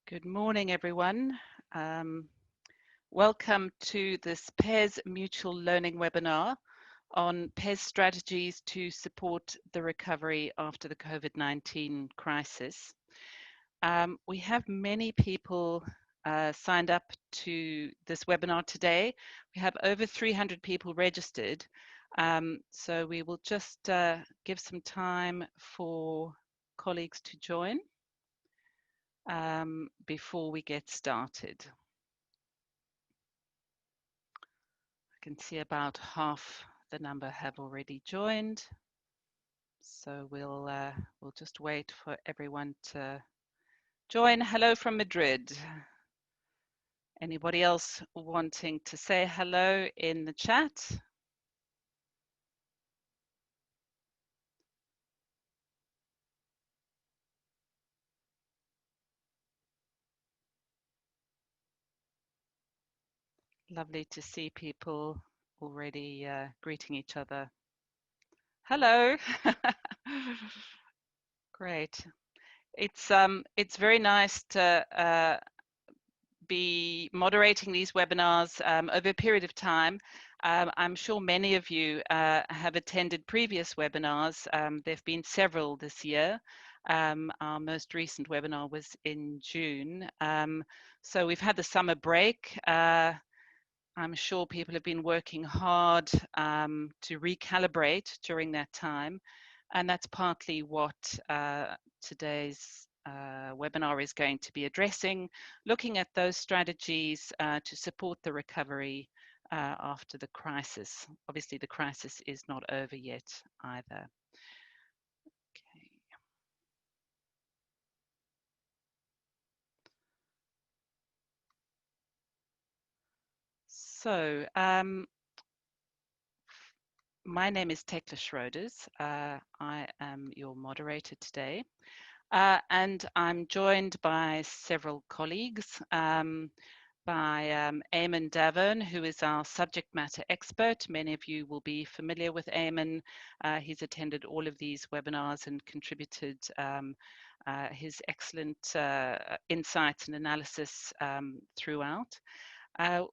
Good morning, everyone. Welcome to this PES Mutual Learning webinar on PES strategies to support the recovery after the COVID-19 crisis. We have many people signed up to this webinar today. We have over 300 people registered. So we will just give some time for colleagues to join before we get started. I can see about half the number have already joined. So we'll just wait for everyone to join. Hello from Madrid. Anybody else wanting to say hello in the chat? Lovely to see people already greeting each other. Hello. Great. It's very nice to be moderating these webinars over a period of time. I'm sure many of you have attended previous webinars. There have been several this year. Our most recent webinar was in June. So we've had the summer break. I'm sure people have been working hard to recalibrate during that time. And that's partly what today's webinar is going to be addressing, looking at those strategies to support the recovery after the crisis. Obviously, the crisis is not over yet either. Okay. So, my name is Tekla Schroders. I am your moderator today. And I'm joined by several colleagues, by Eamon Davern, who is our subject matter expert. Many of you will be familiar with Eamon. He's attended all of these webinars and contributed his excellent insights and analysis throughout.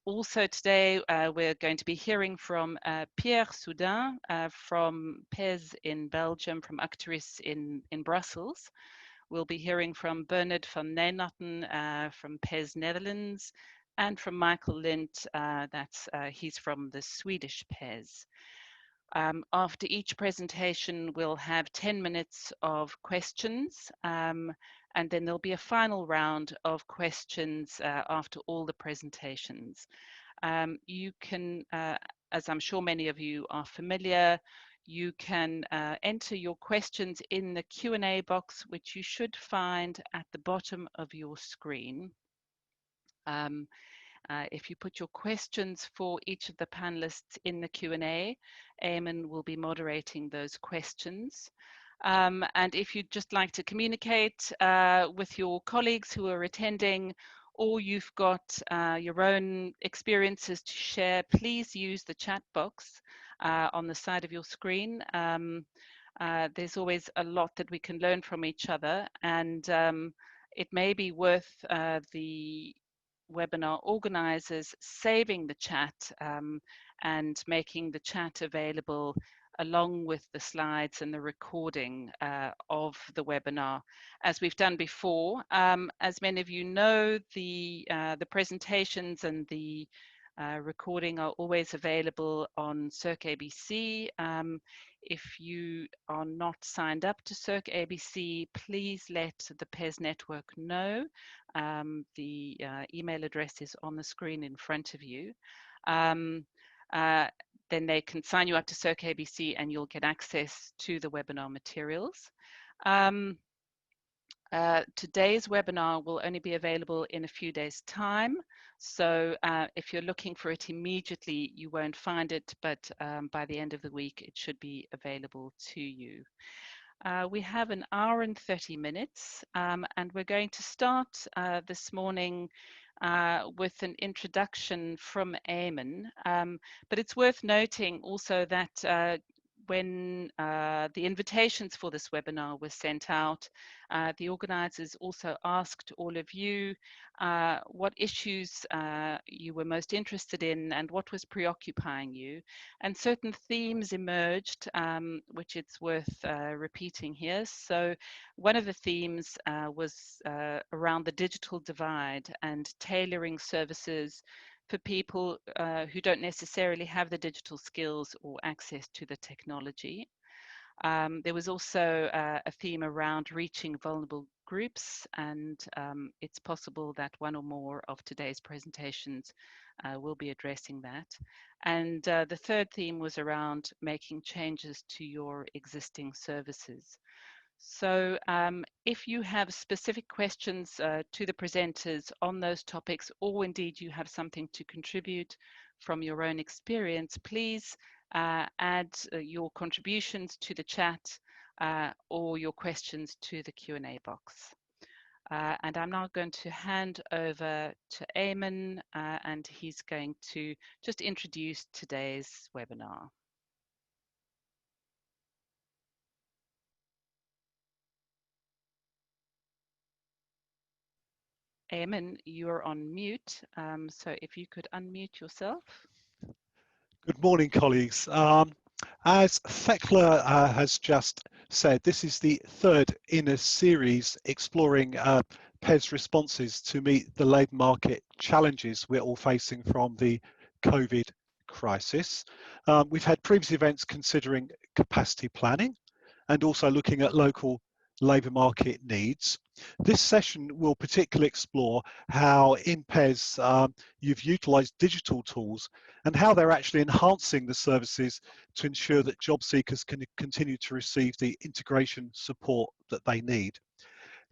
Also today, we're going to be hearing from Pierre Soudin from PES in Belgium, from Acteris in Brussels. We'll be hearing from Bernard van Nijnatten from PES Netherlands, and from Michael Lindt, he's from the Swedish PES. After each presentation, we'll have 10 minutes of questions, and then there'll be a final round of questions after all the presentations. You can, as I'm sure many of you are familiar, you can enter your questions in the Q&A box, which you should find at the bottom of your screen. If you put your questions for each of the panelists in the Q&A, Eamon will be moderating those questions. And if you'd just like to communicate with your colleagues who are attending, or you've got your own experiences to share, please use the chat box on the side of your screen. There's always a lot that we can learn from each other, and it may be worth the webinar organizers saving the chat and making the chat available along with the slides and the recording of the webinar, as we've done before. As many of you know, the presentations and the recording are always available on Circ ABC. If you are not signed up to Circ ABC, please let the PES Network know. The email address is on the screen in front of you. Then they can sign you up to Circ ABC and you'll get access to the webinar materials. Today's webinar will only be available in a few days' time. So if you're looking for it immediately, you won't find it, but by the end of the week, it should be available to you. We have an hour and 30 minutes, and we're going to start this morning with an introduction from Eamon. But it's worth noting also that when the invitations for this webinar were sent out, the organizers also asked all of you what issues you were most interested in and what was preoccupying you. And certain themes emerged, which it's worth repeating here. So one of the themes was around the digital divide and tailoring services for people who don't necessarily have the digital skills or access to the technology. There was also a theme around reaching vulnerable groups, and it's possible that one or more of today's presentations will be addressing that. And the third theme was around making changes to your existing services. So if you have specific questions to the presenters on those topics, or indeed you have something to contribute from your own experience, please add your contributions to the chat or your questions to the Q&A box. And I'm now going to hand over to Eamon, and he's going to just introduce today's webinar. Eamon, you're on mute, so if you could unmute yourself. Good morning, colleagues. As Thekla has just said, this is the third in a series exploring PES responses to meet the labour market challenges we're all facing from the COVID crisis. We've had previous events considering capacity planning and also looking at local labour market needs. This session will particularly explore how in PES you've utilised digital tools and how they're actually enhancing the services to ensure that job seekers can continue to receive the integration support that they need.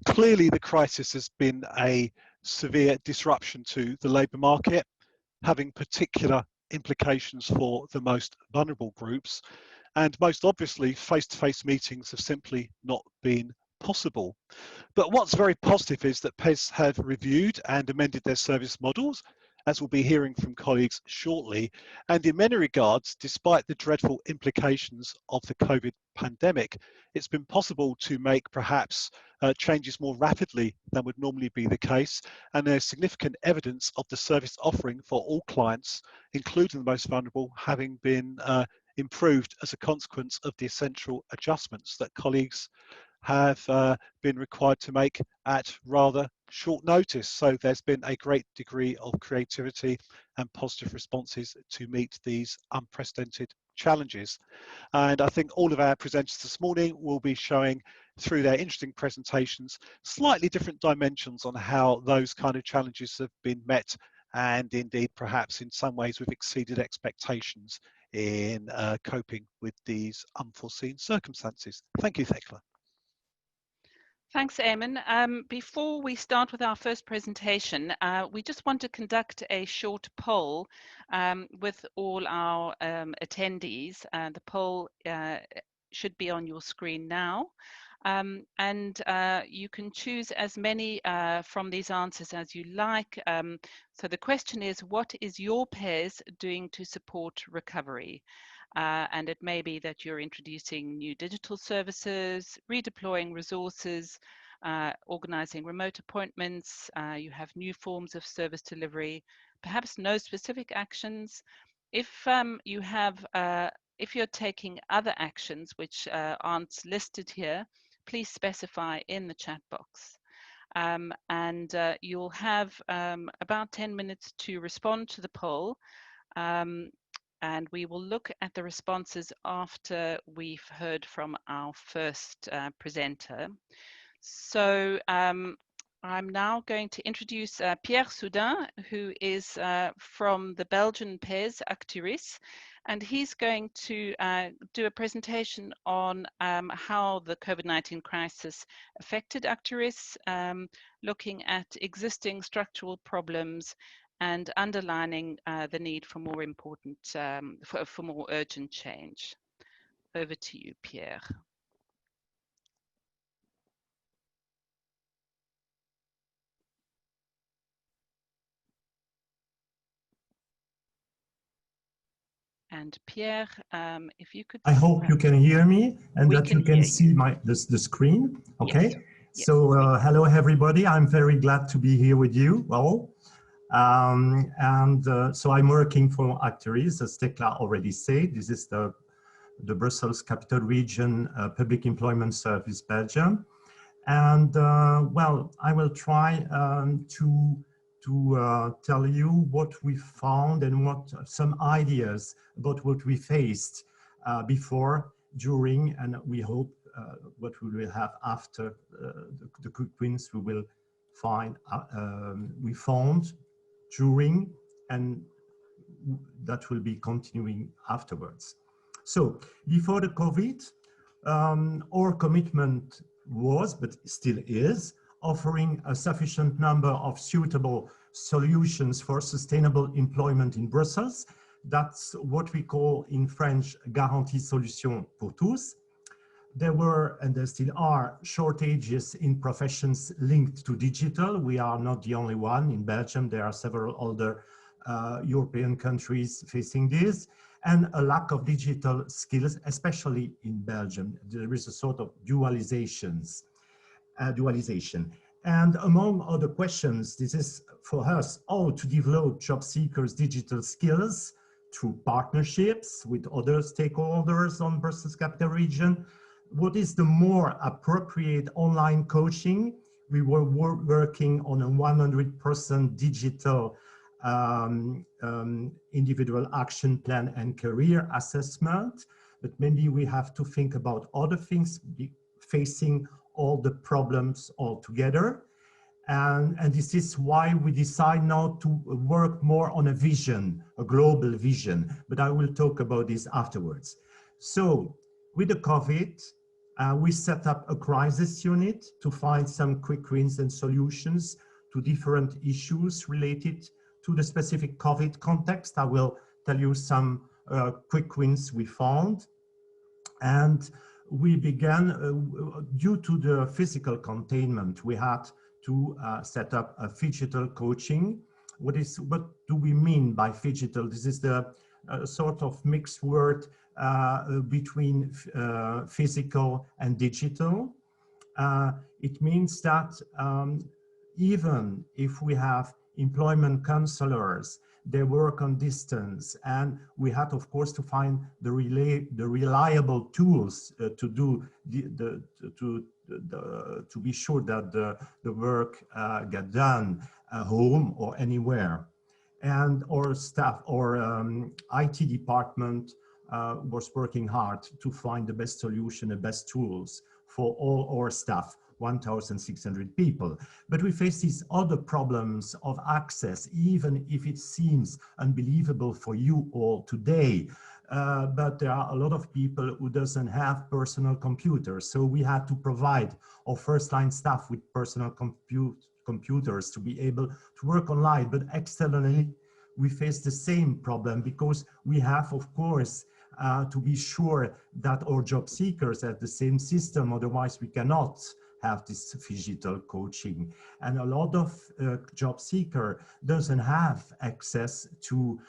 Clearly, the crisis has been a severe disruption to the labour market, having particular implications for the most vulnerable groups. And most obviously, face-to-face meetings have simply not been possible. But what's very positive is that PES have reviewed and amended their service models, as we'll be hearing from colleagues shortly. And in many regards, despite the dreadful implications of the COVID pandemic, it's been possible to make perhaps changes more rapidly than would normally be the case. And there's significant evidence of the service offering for all clients, including the most vulnerable, having been improved as a consequence of the essential adjustments that colleagues have been required to make at rather short notice. So there's been a great degree of creativity and positive responses to meet these unprecedented challenges. And I think all of our presenters this morning will be showing through their interesting presentations slightly different dimensions on how those kind of challenges have been met, and indeed perhaps in some ways we've exceeded expectations in coping with these unforeseen circumstances. Thank you, Thekla. Thanks, Eamon. Before we start with our first presentation, we just want to conduct a short poll with all our attendees. The poll should be on your screen now. And you can choose as many from these answers as you like. So the question is, what is your PES doing to support recovery? And it may be that you're introducing new digital services, redeploying resources, organizing remote appointments, you have new forms of service delivery, perhaps no specific actions. If you have, if you're taking other actions which aren't listed here, please specify in the chat box. And you'll have about 10 minutes to respond to the poll. And we will look at the responses after we've heard from our first presenter. So I'm now going to introduce Pierre Soudin, who is from the Belgian PES Acturis, and he's going to do a presentation on how the COVID-19 crisis affected Acturis, looking at existing structural problems and underlining the need for more important, for more urgent change. Over to you, Pierre. And Pierre, if you could, I hope you can hear me and we that can you can hear you. see the screen. Yes, Okay. yes. So hello everybody. I'm very glad to be here with you all. So I'm working for Actories, as Tekla already said. This is the Brussels Capital Region Public Employment Service Belgium. And well, I will try to tell you what we found and what some ideas about what we faced before, during, and we hope what we will have after the quick wins we will find, we found during, and that will be continuing afterwards. So before the COVID, our commitment was, but still is, offering a sufficient number of suitable solutions for sustainable employment in Brussels. That's what we call in French, garantie solution pour tous. There were, and there still are, shortages in professions linked to digital. We are not the only one. In Belgium, there are several other European countries facing this, and a lack of digital skills, especially in Belgium. There is a sort of dualization. And among other questions, this is for us how to develop job seekers' digital skills through partnerships with other stakeholders on Brussels Capital Region. What is the more appropriate online coaching? We were working on a 100% digital individual action plan and career assessment, but maybe we have to think about other things facing all the problems all together. And this is why we decide now to work more on a vision, a global vision, but I will talk about this afterwards. So with the COVID, we set up a crisis unit to find some quick wins and solutions to different issues related to the specific COVID context. I will tell you some quick wins we found. And we began, due to the physical containment, we had to set up a phygital coaching. What do we mean by phygital? This is the sort of mixed word between physical and digital. It means that even if we have employment counselors, they work on distance, and we had, of course, to find the reliable tools to do to be sure that the work get done home or anywhere. And our staff, our IT department was working hard to find the best solution, the best tools for all our staff, 1,600 people. But we face these other problems of access, even if it seems unbelievable for you all today. But there are a lot of people who doesn't have personal computers. So we had to provide our first line staff with personal computers to be able to work online. But externally, we face the same problem because we have, of course, to be sure that our job seekers have the same system, otherwise we cannot have this phygital coaching. And a lot of job seeker doesn't have access to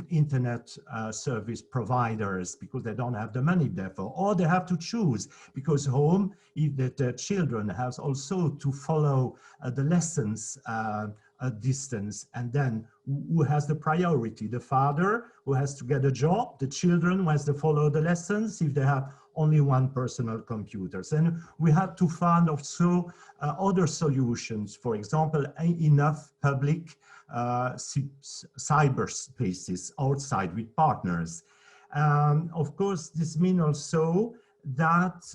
internet service providers because they don't have the money therefore, or they have to choose because home, if the children have also to follow the lessons at distance, and then who has the priority? The father who has to get a job, the children who has to follow the lessons if they have only one personal computers. And we had to find also other solutions, for example, enough public cyberspaces outside with partners. Of course, this means also that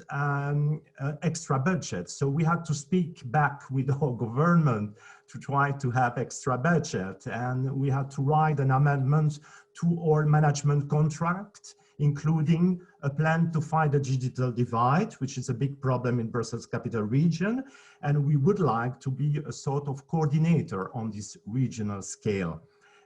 extra budget. So we had to speak back with our government to try to have extra budget. And we had to write an amendment to our management contract, including a plan to fight the digital divide, which is a big problem in Brussels Capital Region. And we would like to be a sort of coordinator on this regional scale.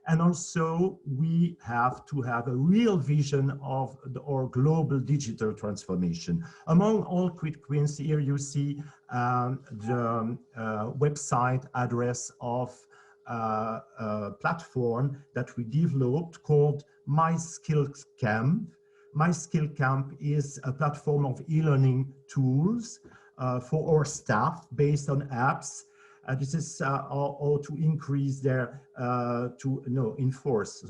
And also we have to have a real vision of our global digital transformation. Among all quick wins here, you see the website address of platform that we developed called My Skills Camp. My Skill Camp is a platform of e-learning tools for our staff based on apps. This is how to increase their, enforce,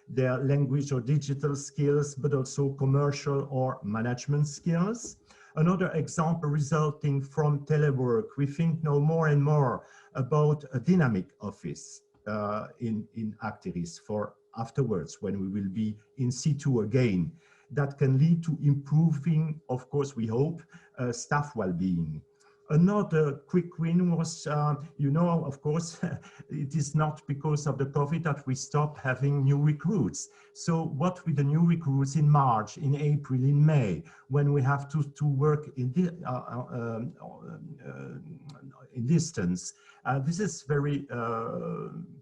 their language or digital skills, but also commercial or management skills. Another example resulting from telework, we think now more and more about a dynamic office in Actiris for afterwards when we will be in situ again. That can lead to improving, of course, we hope, staff well-being. Another quick win was, of course, it is not because of the COVID that we stopped having new recruits. So what with the new recruits in March, in April, in May, when we have to work in distance, this is very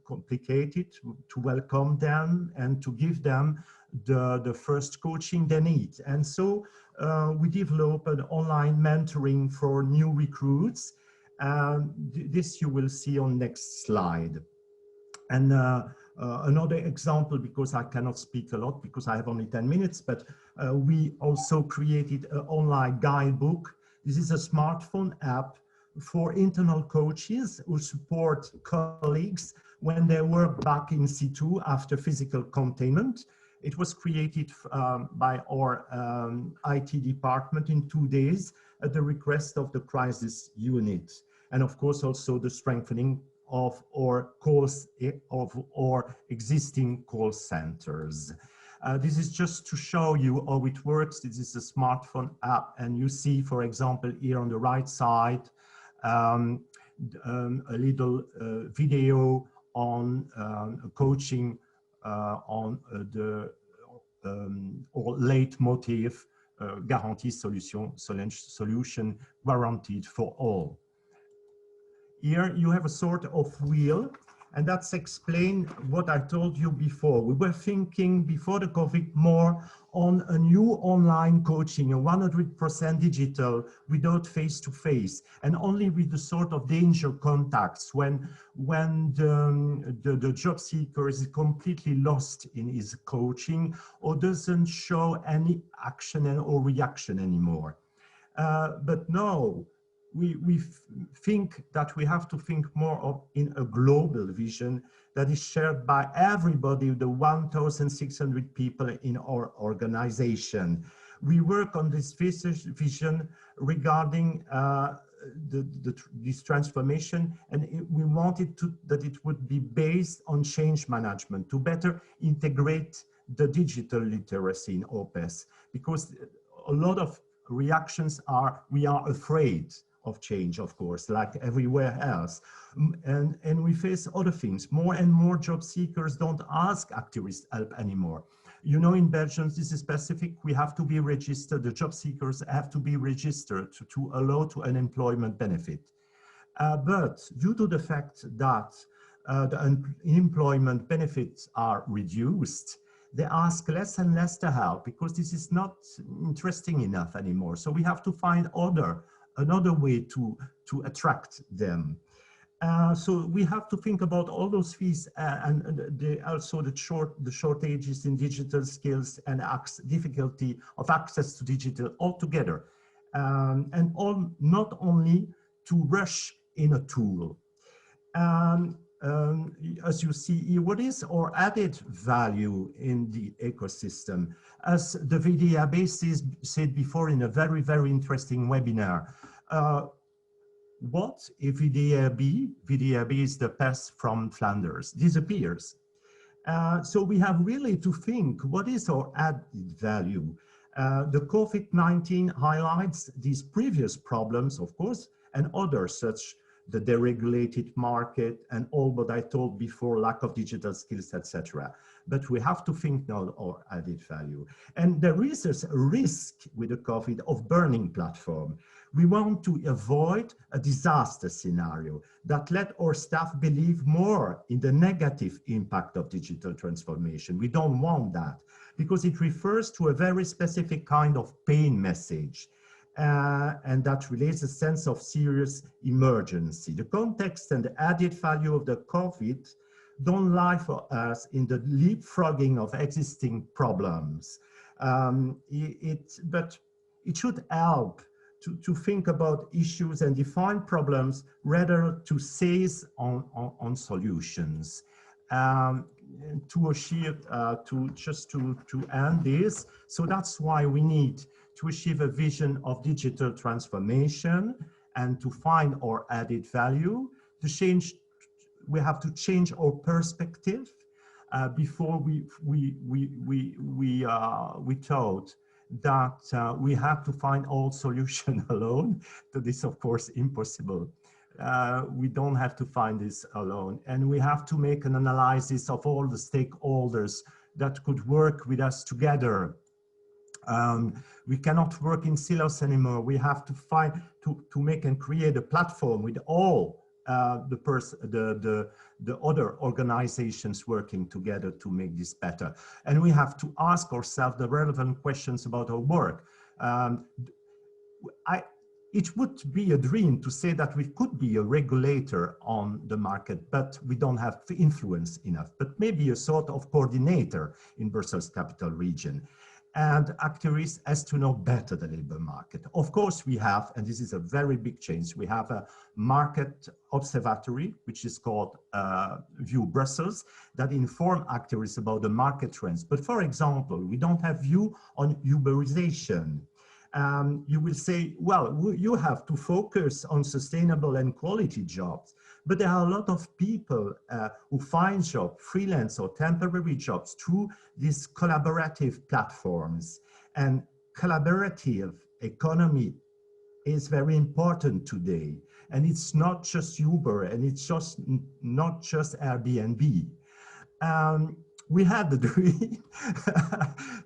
complicated to welcome them and to give them the first coaching they need. And so we develop an online mentoring for new recruits. This you will see on next slide. And another example, because I cannot speak a lot because I have only 10 minutes, but we also created an online guidebook. This is a smartphone app for internal coaches who support colleagues when they work back in situ after physical containment. It was created by our IT department in 2 days at the request of the crisis unit. And of course, also the strengthening of our calls, of our existing call centers. This is just to show you how it works. This is a smartphone app. And you see, for example, here on the right side, a little video on coaching on the or leitmotiv, guarantee solution guaranteed for all. Here you have a sort of wheel, and that's explain what I told you before. We were thinking before the COVID more on a new online coaching, a 100% digital without face-to-face, and only with the sort of danger contacts when the job seeker is completely lost in his coaching or doesn't show any action or reaction anymore. But no, we think that we have to think more of in a global vision that is shared by everybody, the 1,600 people in our organization. We work on this vision regarding this transformation, and we wanted that it would be based on change management to better integrate the digital literacy in OPES, because a lot of reactions are, we are afraid of change, of course, like everywhere else. And we face other things. More and more job seekers don't ask Actiris help anymore. You know, in Belgium, this is specific. We have to be registered. The job seekers have to be registered to allow to unemployment benefit. But due to the fact that the unemployment benefits are reduced, they ask less and less to help because this is not interesting enough anymore. So we have to find another way to attract them. So we have to think about all those fees and also the shortages in digital skills and difficulty of access to digital altogether. And not only to rush in a tool. As you see here, what is our added value in the ecosystem? As the VDAB said before in a very, very interesting webinar, what if VDAB is the PES from Flanders, disappears? So we have really to think, what is our added value? The COVID-19 highlights these previous problems, of course, and others such the deregulated market and all what I told before, lack of digital skills, etc. But we have to think now our added value. And there is a risk with the COVID of burning platform. We want to avoid a disaster scenario that let our staff believe more in the negative impact of digital transformation. We don't want that because it refers to a very specific kind of pain message. and that relates a sense of serious emergency. The context and the added value of the COVID don't lie for us in the leapfrogging of existing problems. But it should help to think about issues and define problems rather to seize on solutions. To achieve, to end this, so that's why we need to achieve a vision of digital transformation and to find our added value, to change, we have to change our perspective. Before we thought that we have to find all solution alone. That is of course impossible. We don't have to find this alone, and we have to make an analysis of all the stakeholders that could work with us together. We cannot work in silos anymore. We have to find to make and create a platform with all the other organizations working together to make this better. And we have to ask ourselves the relevant questions about our work. It would be a dream to say that we could be a regulator on the market, but we don't have influence enough, but maybe a sort of coordinator in Brussels Capital Region. And Actiris has to know better the labor market. Of course we have, and this is a very big change, we have a market observatory, which is called View Brussels, that inform Actiris about the market trends. But for example, we don't have view on Uberization. You will say, well, you have to focus on sustainable and quality jobs. But there are a lot of people who find jobs, freelance or temporary jobs, through these collaborative platforms. And collaborative economy is very important today. And it's not just Uber, and it's just not just Airbnb. We had the dream.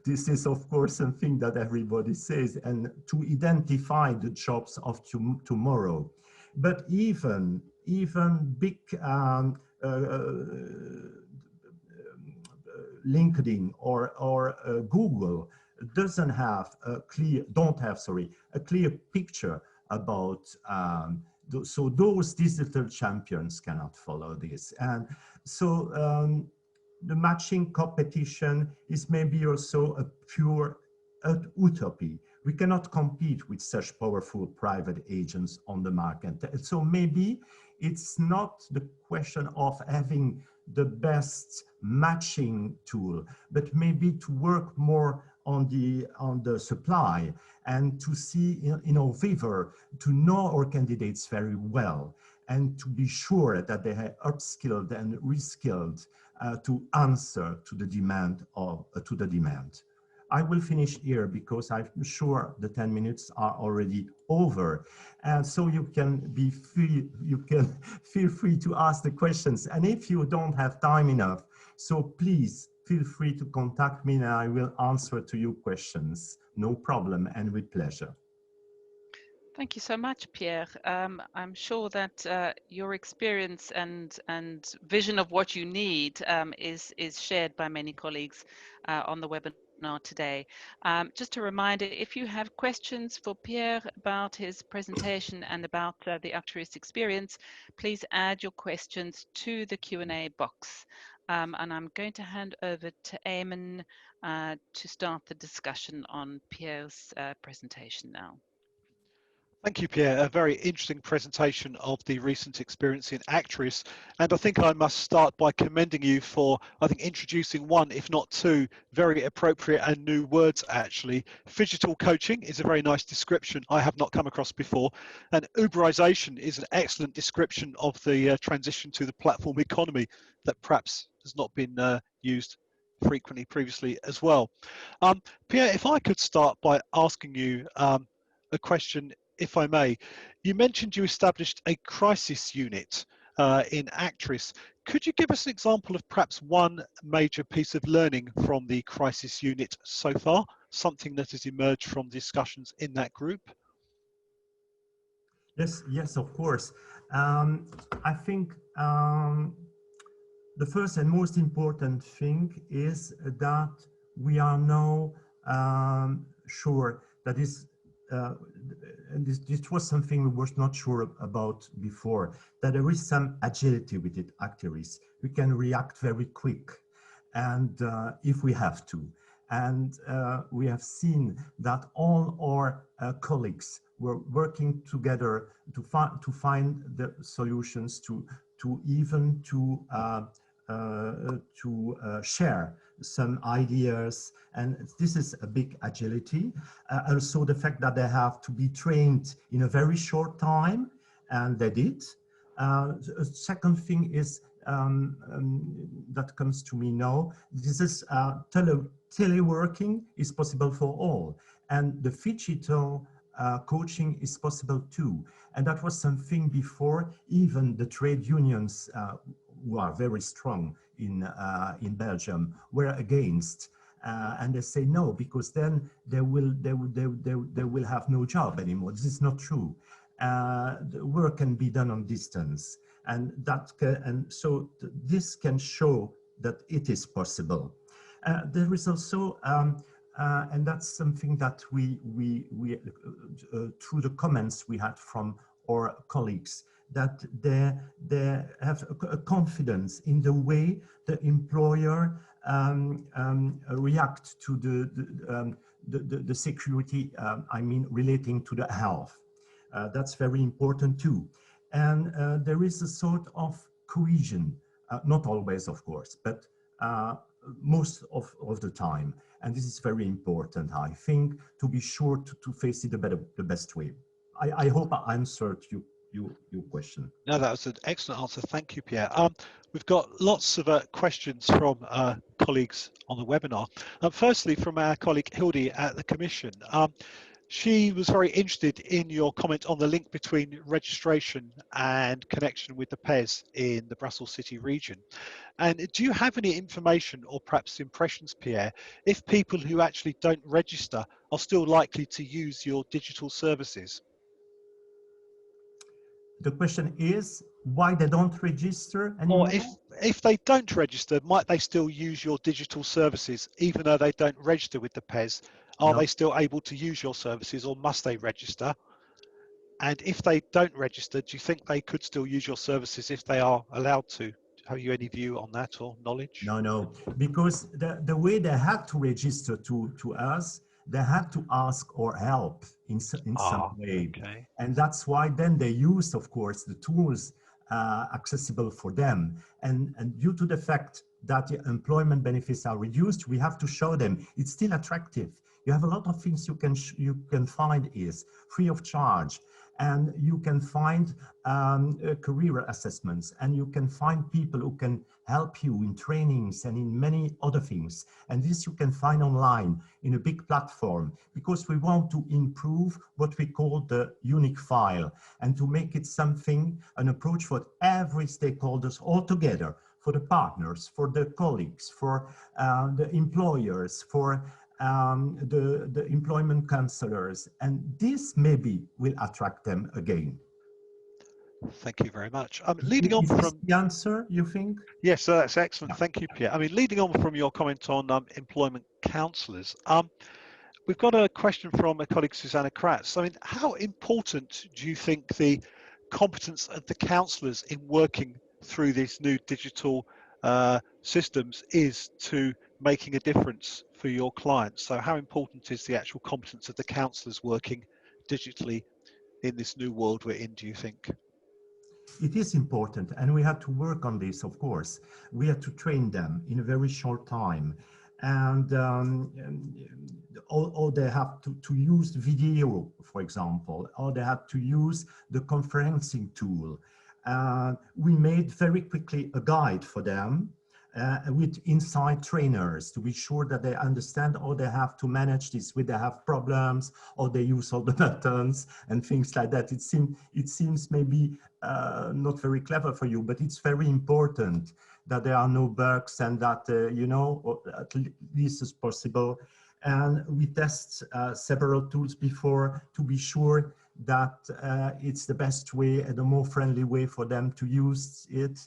This is, of course, something that everybody says, and to identify the jobs of tomorrow. But even big LinkedIn or Google doesn't have a clear, a clear picture about. So those digital champions cannot follow this, and so. The matching competition is maybe also a pure utopia. We cannot compete with such powerful private agents on the market. So maybe it's not the question of having the best matching tool, but maybe to work more on the supply and to see in our favor, to know our candidates very well and to be sure that they are upskilled and reskilled to answer to the demand I will finish here because I'm sure the 10 minutes are already over. And so you can be free, you can feel free to ask the questions. And if you don't have time enough, so please feel free to contact me and I will answer to your questions. No problem, and with pleasure. Thank you so much, Pierre. I'm sure that your experience and vision of what you need is shared by many colleagues on the webinar today. Just a reminder, if you have questions for Pierre about his presentation and about the Actiris experience, please add your questions to the Q&A box. And I'm going to hand over to Eamon to start the discussion on Pierre's presentation now. Thank you, Pierre. A very interesting presentation of the recent experience in Actiris. And I think I must start by commending you for, I think, introducing one, if not two, very appropriate and new words, actually. Phygital coaching is a very nice description I have not come across before. And Uberization is an excellent description of the transition to the platform economy that perhaps has not been used frequently previously as well. Pierre, if I could start by asking you a question, if I may. You mentioned you established a crisis unit in Actiris. Could you give us an example of perhaps one major piece of learning from the crisis unit so far, something that has emerged from discussions in that group? Yes, of course. I think the first and most important thing is that we are now sure that is uh, and this was something we were not sure about before, that there is some agility with it, actually. We can react very quick, and if we have to. And we have seen that all our colleagues were working together to find the solutions, to even share some ideas, and this is a big agility. Also the fact that they have to be trained in a very short time, and they did. Second thing is that comes to me now. This is teleworking is possible for all, and the digital coaching is possible too. And that was something before even the trade unions who are very strong in Belgium were against. And they say no, because then they will have no job anymore. This is not true. The work can be done on distance, and so this can show that it is possible. There is also, and that's something that we through the comments we had from our colleagues, that they have a confidence in the way the employer react to the security, I mean, relating to the health. That's very important too. And there is a sort of cohesion, not always, of course, but most of the time. And this is very important, I think, to be sure to face it the best way. I hope I answered your question. No, that was an excellent answer. Thank you, Pierre. We've got lots of questions from colleagues on the webinar. Firstly, from our colleague Hildy at the Commission. She was very interested in your comment on the link between registration and connection with the PES in the Brussels City region. And do you have any information or perhaps impressions, Pierre, if people who actually don't register are still likely to use your digital services? The question is why they don't register Or anymore? if they don't register, might they still use your digital services even though they don't register with the PES? Are No. they still able to use your services, or must they register? And if they don't register, do you think they could still use your services if they are allowed to? Have you any view on that or knowledge? No, because the way they had to register to us, they had to ask our help in some way. Okay. And that's why then they used, of course, the tools accessible for them. And due to the fact that the employment benefits are reduced, we have to show them it's still attractive. You have a lot of things you can find is free of charge. And you can find career assessments, and you can find people who can help you in trainings and in many other things. And this you can find online in a big platform, because we want to improve what we call the unique file, and to make it something, an approach for every stakeholders all together, for the partners, for the colleagues, for the employers, for the employment counselors, and this maybe will attract them again. Thank you very much. Leading on Is this from the answer, you think? yes, that's excellent. Yeah. Thank you, Pierre. I mean, leading on from your comment on employment counsellors, we've got a question from a colleague, Susanna Kratz. I mean, how important do you think the competence of the counsellors in working through these new digital systems is to making a difference for your clients? So how important is the actual competence of the counsellors working digitally in this new world we're in, do you think? It is important, and we have to work on this, of course. We have to train them in a very short time. And or they have to use video, for example, or they have to use the conferencing tool. We made very quickly a guide for them with inside trainers to be sure that they understand how they have to manage this, when they have problems, or they use all the buttons and things like that. It seems maybe not very clever for you, but it's very important that there are no bugs, and that, you know, or at least as possible. And we test several tools before to be sure that it's the best way and the more friendly way for them to use it.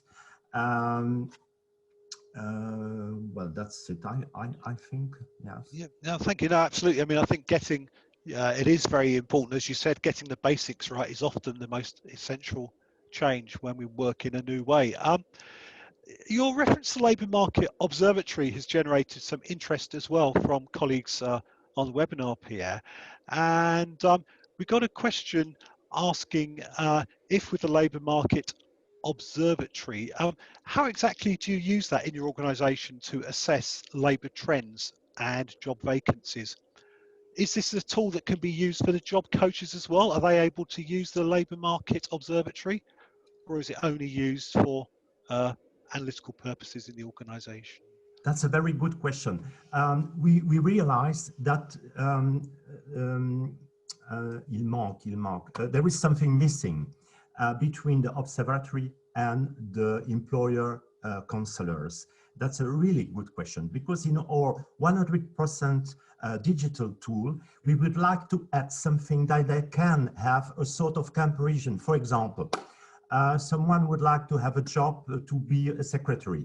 Well, that's it. I think, yes. Yeah, no, thank you. No, absolutely. I mean, I think getting Yeah, it is very important. As you said, getting the basics right is often the most essential change when we work in a new way. Your reference to Labour Market Observatory has generated some interest as well from colleagues on the webinar, Pierre. And we got a question asking if with the Labour Market Observatory, how exactly do you use that in your organisation to assess labour trends and job vacancies? Is this a tool that can be used for the job coaches as well? Are they able to use the Labour Market Observatory, or is it only used for analytical purposes in the organisation? That's a very good question. We realized that there is something missing between the observatory and the employer counselors. That's a really good question, because in our 100% digital tool, we would like to add something that they can have a sort of comparison. For example, someone would like to have a job to be a secretary.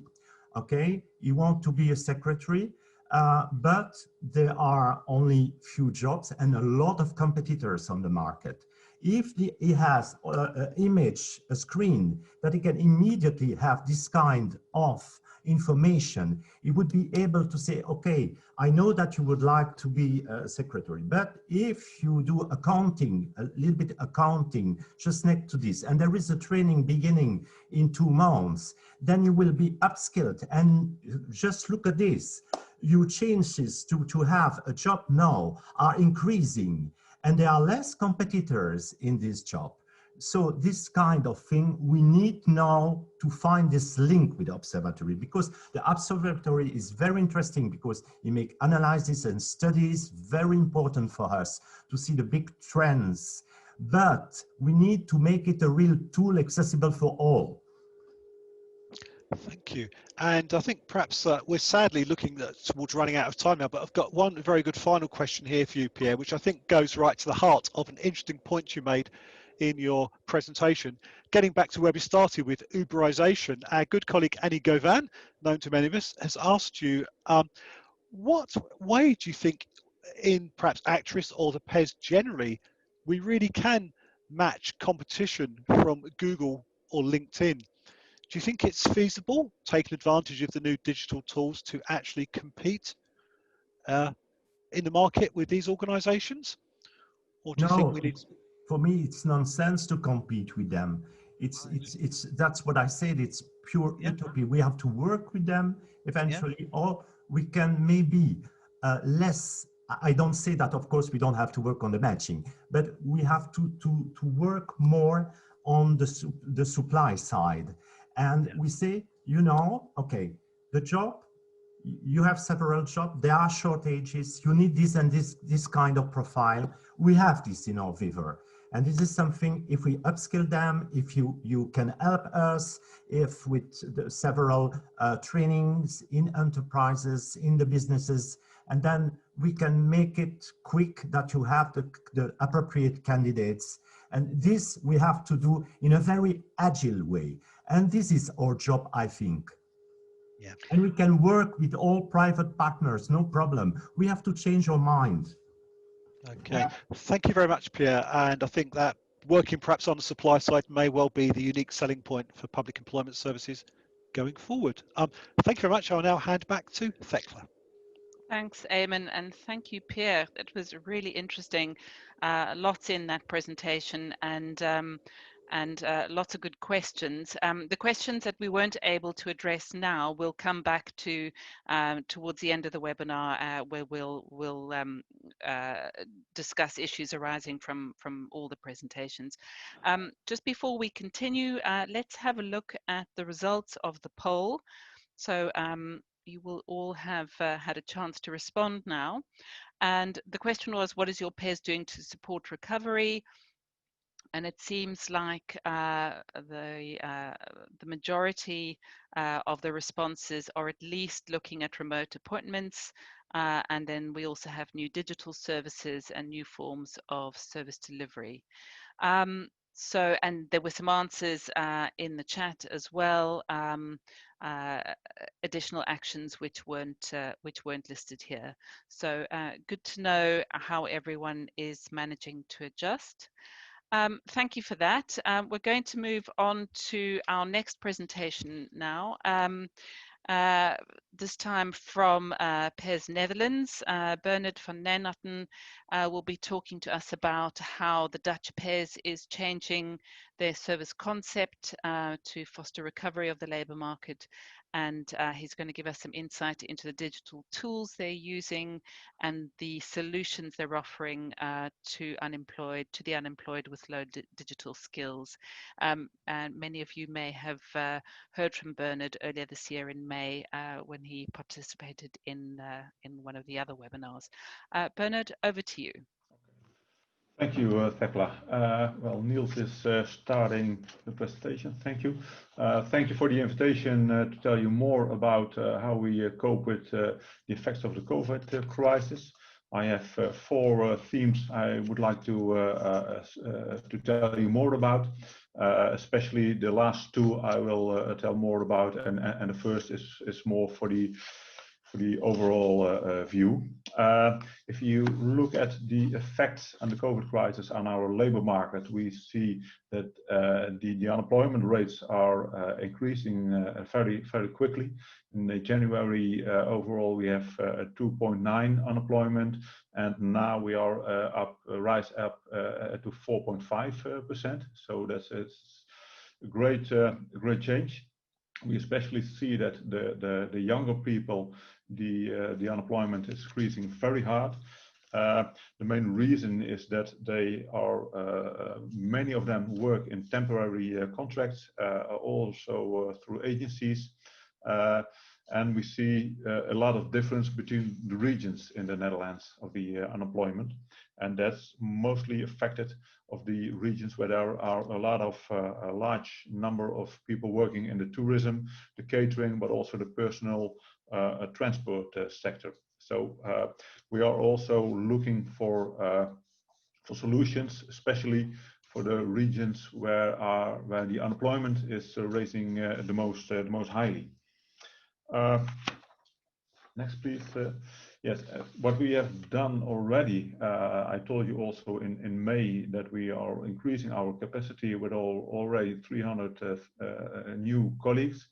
Okay, you want to be a secretary, but there are only few jobs and a lot of competitors on the market. If he has an image, a screen, that he can immediately have this kind of information, he would be able to say, okay, I know that you would like to be a secretary, but if you do accounting, a little bit accounting just next to this, and there is a training beginning in 2 months, then you will be upskilled. And just look at this, your chances to have a job now are increasing, and there are less competitors in this job. So this kind of thing, we need now to find this link with the observatory, because the observatory is very interesting, because it makes analysis and studies very important for us to see the big trends. But we need to make it a real tool accessible for all. Thank you. And I think perhaps we're sadly looking towards running out of time now, but I've got one very good final question here for you, Pierre, which I think goes right to the heart of an interesting point you made in your presentation. Getting back to where we started with Uberization, our good colleague Annie Gauvin, known to many of us, has asked you, what way do you think in perhaps Actress or the PES generally, we really can match competition from Google or LinkedIn? Do you think it's feasible, taking advantage of the new digital tools to actually compete in the market with these organizations? Or do you think No, we need... for me, it's nonsense to compete with them. That's what I said. It's pure utopia. We have to work with them eventually, or we can maybe less. I don't say that, of course, we don't have to work on the matching, but we have to work more on the supply side. And we say, you know, okay, the job, you have several jobs, there are shortages, you need this and this kind of profile. We have this in our Viver. And this is something, if we upskill them, if you can help us, if with the several trainings in enterprises, in the businesses, and then we can make it quick that you have the appropriate candidates. And this we have to do in a very agile way. And this is our job, I think. Yeah. And we can work with all private partners, no problem. We have to change our mind. Okay, thank you very much, Pierre. And I think that working perhaps on the supply side may well be the unique selling point for public employment services going forward. Thank you very much. I'll now hand back to Thekla. Thanks, Eamon, and thank you, Pierre. It was really interesting. Lots in that presentation, and lots of good questions. The questions that we weren't able to address now will come back to towards the end of the webinar, where we'll discuss issues arising from all the presentations. Just before we continue, let's have a look at the results of the poll. So you will all have had a chance to respond now. And the question was, what is your PES doing to support recovery? And it seems like the majority of the responses are at least looking at remote appointments. And then we also have new digital services and new forms of service delivery. So, and there were some answers in the chat as well. Additional actions which weren't listed here. So good to know how everyone is managing to adjust. Thank you for that. We're going to move on to our next presentation now. This time from PES Netherlands. Bernard van Nijnatten will be talking to us about how the Dutch PES is changing their service concept to foster recovery of the labour market. And he's going to give us some insight into the digital tools they're using and the solutions they're offering to the unemployed with low digital skills. And many of you may have heard from Bernard earlier this year in May when he participated in one of the other webinars. Bernard, over to you. Thank you, Thekla. Well, Niels is starting the presentation. Thank you. Thank you for the invitation to tell you more about how we cope with the effects of the COVID crisis. I have four themes I would like to tell you more about. Especially the last two I will tell more about, and the first is more for the overall view. If you look at the effects on the COVID crisis on our labor market, we see that the unemployment rates are increasing very quickly. In January, overall, we have 2.9 unemployment, and now we are rise up to 4.5%. So that's a great change. We especially see that the younger people, the unemployment is increasing very hard. The main reason is that they are many of them work in temporary contracts, also through agencies, and we see a lot of difference between the regions in the Netherlands of the unemployment, and that's mostly affected of the regions where there are a lot of a large number of people working in the tourism, the catering, but also the personal transport sector. So we are also looking for solutions, especially for the regions where the unemployment is raising the most highly. Next, please. Yes, what we have done already, I told you also in May that we are increasing our capacity with already 300 new colleagues.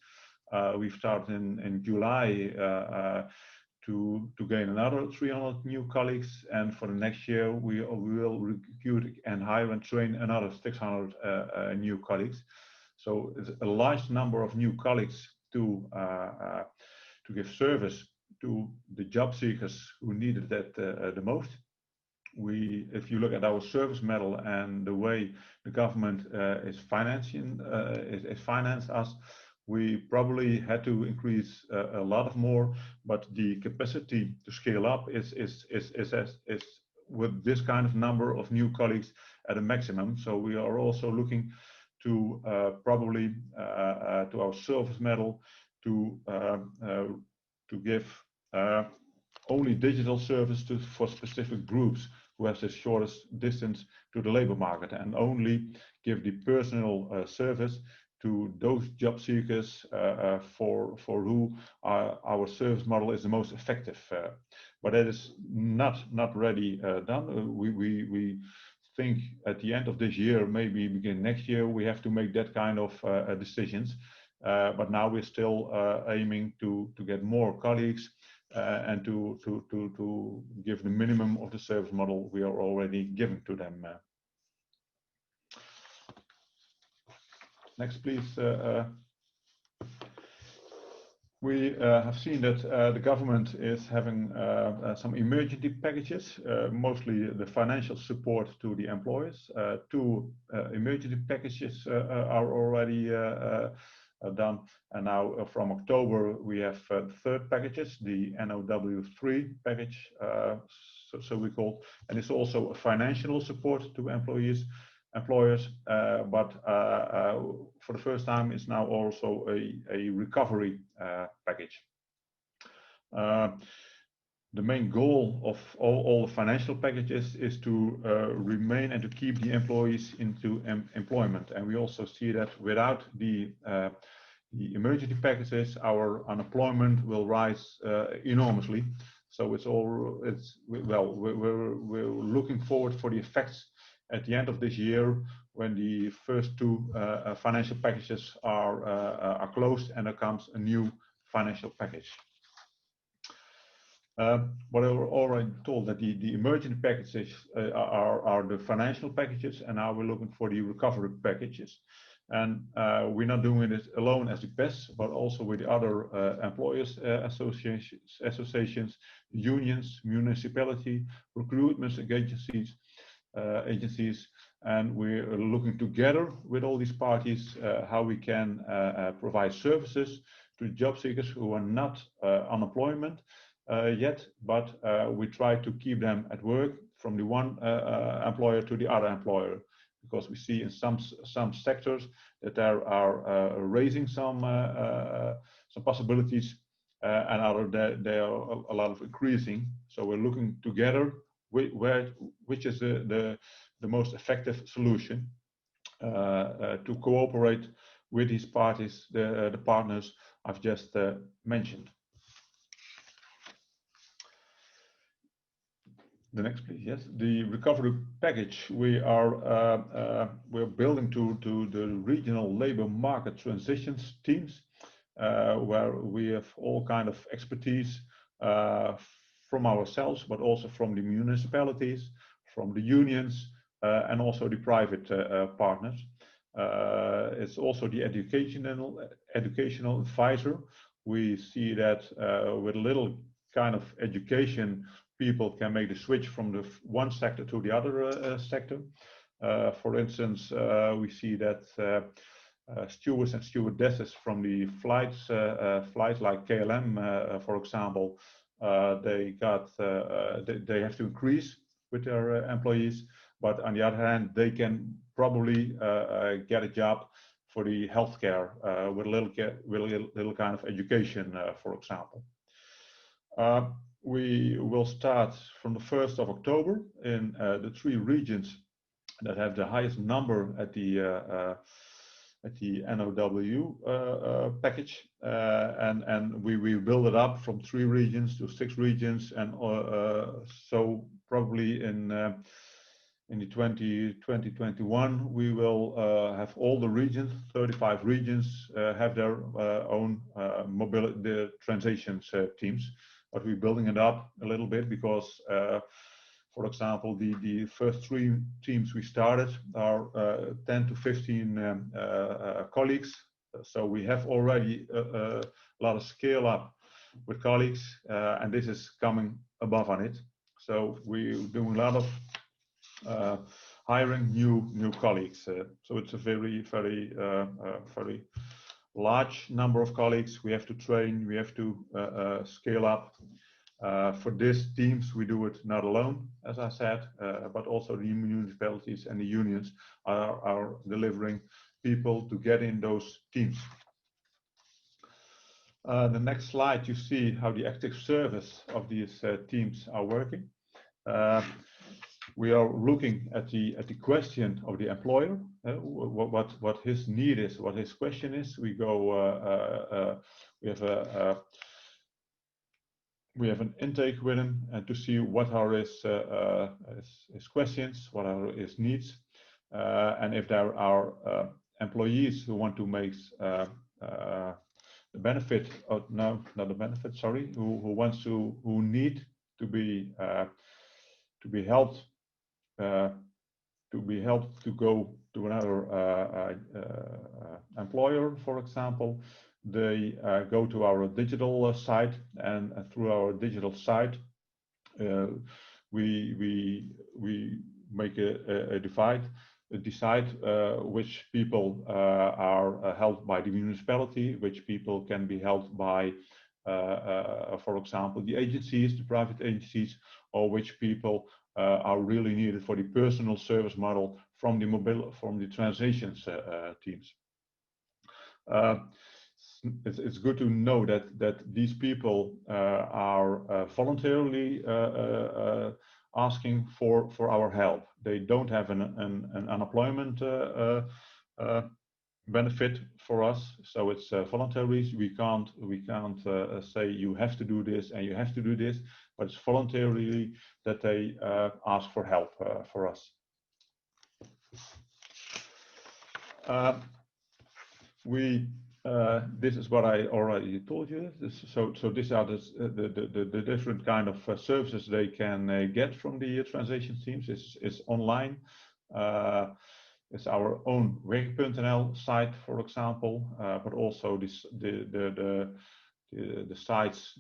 We've started in July to gain another 300 new colleagues, and for the next year we will recruit and hire and train another 600 new colleagues. So it's a large number of new colleagues to give service to the job seekers who needed that the most. If you look at our service model and the way the government is financing finance us, we probably had to increase a lot more, but the capacity to scale up is with this kind of number of new colleagues at a maximum. So we are also looking to probably to our service model to give only digital service for specific groups who have the shortest distance to the labor market, and only give the personal service to those job seekers for who our service model is the most effective. But that is not ready done. We think at the end of this year, maybe begin next year, we have to make that kind of decisions. But now we're still aiming to get more colleagues and to give the minimum of the service model we are already giving to them. Next, please. We have seen that the government is having some emergency packages, mostly the financial support to the employers. Two emergency packages are already done, and now from October we have the third packages, the NOW3 package, so we call, and it's also a financial support to employers, but for the first time it's now also a recovery package. the main goal of all the financial packages is to remain and to keep the employees into employment. And we also see that without the emergency packages, our unemployment will rise enormously. So we're looking forward for the effects at the end of this year when the first two financial packages are closed and there comes a new financial package. What I already told that the emergency packages are the financial packages, and now we're looking for the recovery packages. And we're not doing it alone as the PES, but also with the other employers associations, unions, municipality, recruitment agencies, and we're looking together with all these parties how we can provide services to job seekers who are not unemployment yet, but we try to keep them at work from the one employer to the other employer, because we see in some sectors that there are raising some possibilities, and other they are a lot of increasing. So we're looking together which is the most effective solution to cooperate with these parties, the partners I've just mentioned. The next, please. Yes, the recovery package we're building to the regional labor market transitions teams, where we have all kind of expertise from ourselves, but also from the municipalities, from the unions, and also the private partners. It's also the educational advisor. We see that with a little kind of education, people can make the switch from the one sector to the other sector. For instance, we see that stewards and stewardesses from the flights like KLM, for example, they have to increase with their employees, but on the other hand, they can probably get a job for the healthcare with a little kind of education, for example. We will start from the 1st of October in the 3 regions that have the highest number at the NOW package, and we will build it up from 3 regions to 6 regions, and so probably in the 2021 we will have all the regions, 35 regions, have their own mobility transitions teams. But we're building it up a little bit because, for example, the first 3 teams we started are 10 to 15 colleagues. So we have already a lot of scale up with colleagues, and this is coming above on it. So we're doing a lot of hiring new colleagues. So it's a very large number of colleagues we have to train, we have to scale up. For these teams, we do it not alone, as I said, but also the municipalities and the unions are delivering people to get in those teams. The next slide, you see how the active service of these teams are working. We are looking at the question of the employer, what his need is, what his question is. We go, we have an intake with him and to see what are his questions, what are his needs, and if there are employees who want to make the benefit, or no, not the benefit, sorry, who need to be helped to go to another employer, for example. They go to our digital site, and through our digital site, we make decide which people are helped by the municipality, which people can be helped by, for example, the agencies, the private agencies, or which people are really needed for the personal service model from the transitions teams. it's good to know that these people are voluntarily asking for our help. They don't have an unemployment benefit for us, so it's voluntary. We can't say you have to do this and you have to do this, but it's voluntarily that they ask for help for us. This is what I already told you. So these are the different kind of services they can get from the translation teams. It's online. It's our own werk.nl site, for example, but also the sites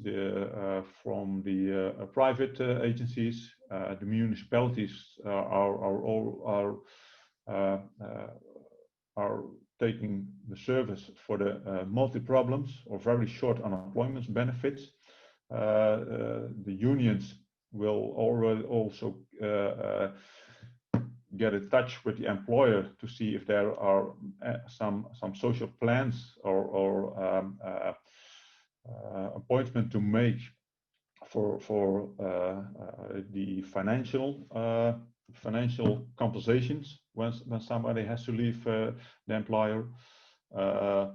from the private agencies. The municipalities are taking the service for the multi-problems or very short unemployment benefits. The unions will already also get in touch with the employer to see if there are some social plans or appointment to make for the financial compensations when somebody has to leave the employer. The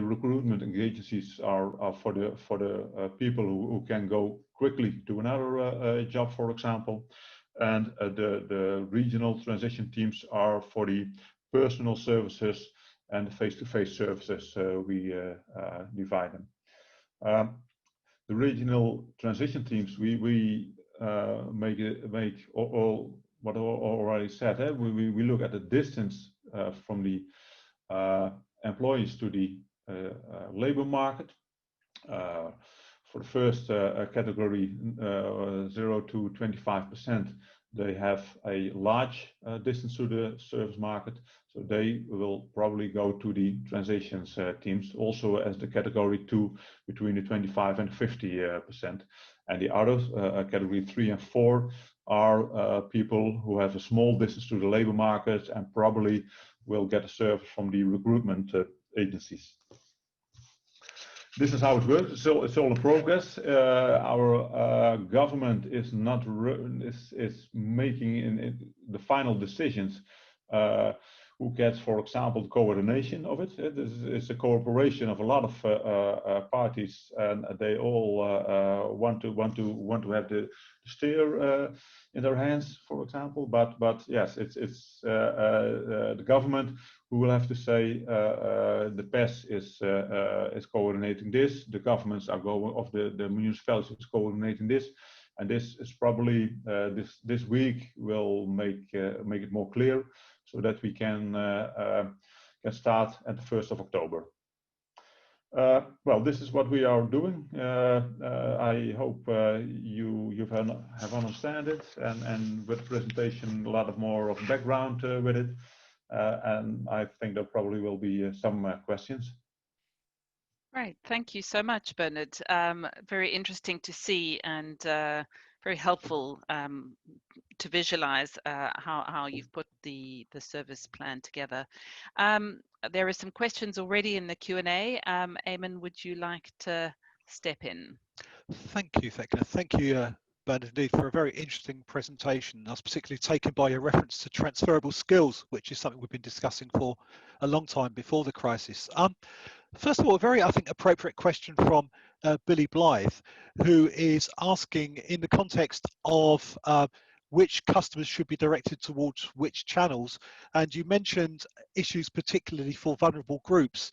recruitment agencies are for the people who can go quickly to another job, for example, and the regional transition teams are for the personal services and face-to-face services. We divide them. The regional transition teams, we make all what I already said. We look at the distance from the employees to the labor market. For the first category, 0 to 25%, they have a large distance to the service market, so they will probably go to the transitions teams, also as the category 2 between the 25 and 50%. And the others, category 3 and 4, are people who have a small distance to the labor market and probably will get a service from the recruitment agencies. This is how it works. It's all in progress. Our government is not is making the final decisions. Who gets, for example, the coordination of it? It's a cooperation of a lot of parties, and they all want to have the steer in their hands, for example. But yes, it's the government who will have to say the PES is coordinating this. The governments are going of the municipalities is coordinating this, and this is probably this week will make it more clear, so that we can start at the 1st of October. Well, this is what we are doing. I hope you have understand it, and with the presentation a lot of more of background with it, and I think there probably will be some questions. Right, thank you so much, Bernard. Very interesting to see, and very helpful to visualize how you've put the service plan together. There are some questions already in the Q&A. Eamon, would you like to step in? Thank you, Thekla. Thank you, Bernard, indeed, for a very interesting presentation. I was particularly taken by your reference to transferable skills, which is something we've been discussing for a long time before the crisis. First of all, a very, I think, appropriate question from Billy Blythe, who is asking, in the context of which customers should be directed towards which channels, and you mentioned issues particularly for vulnerable groups.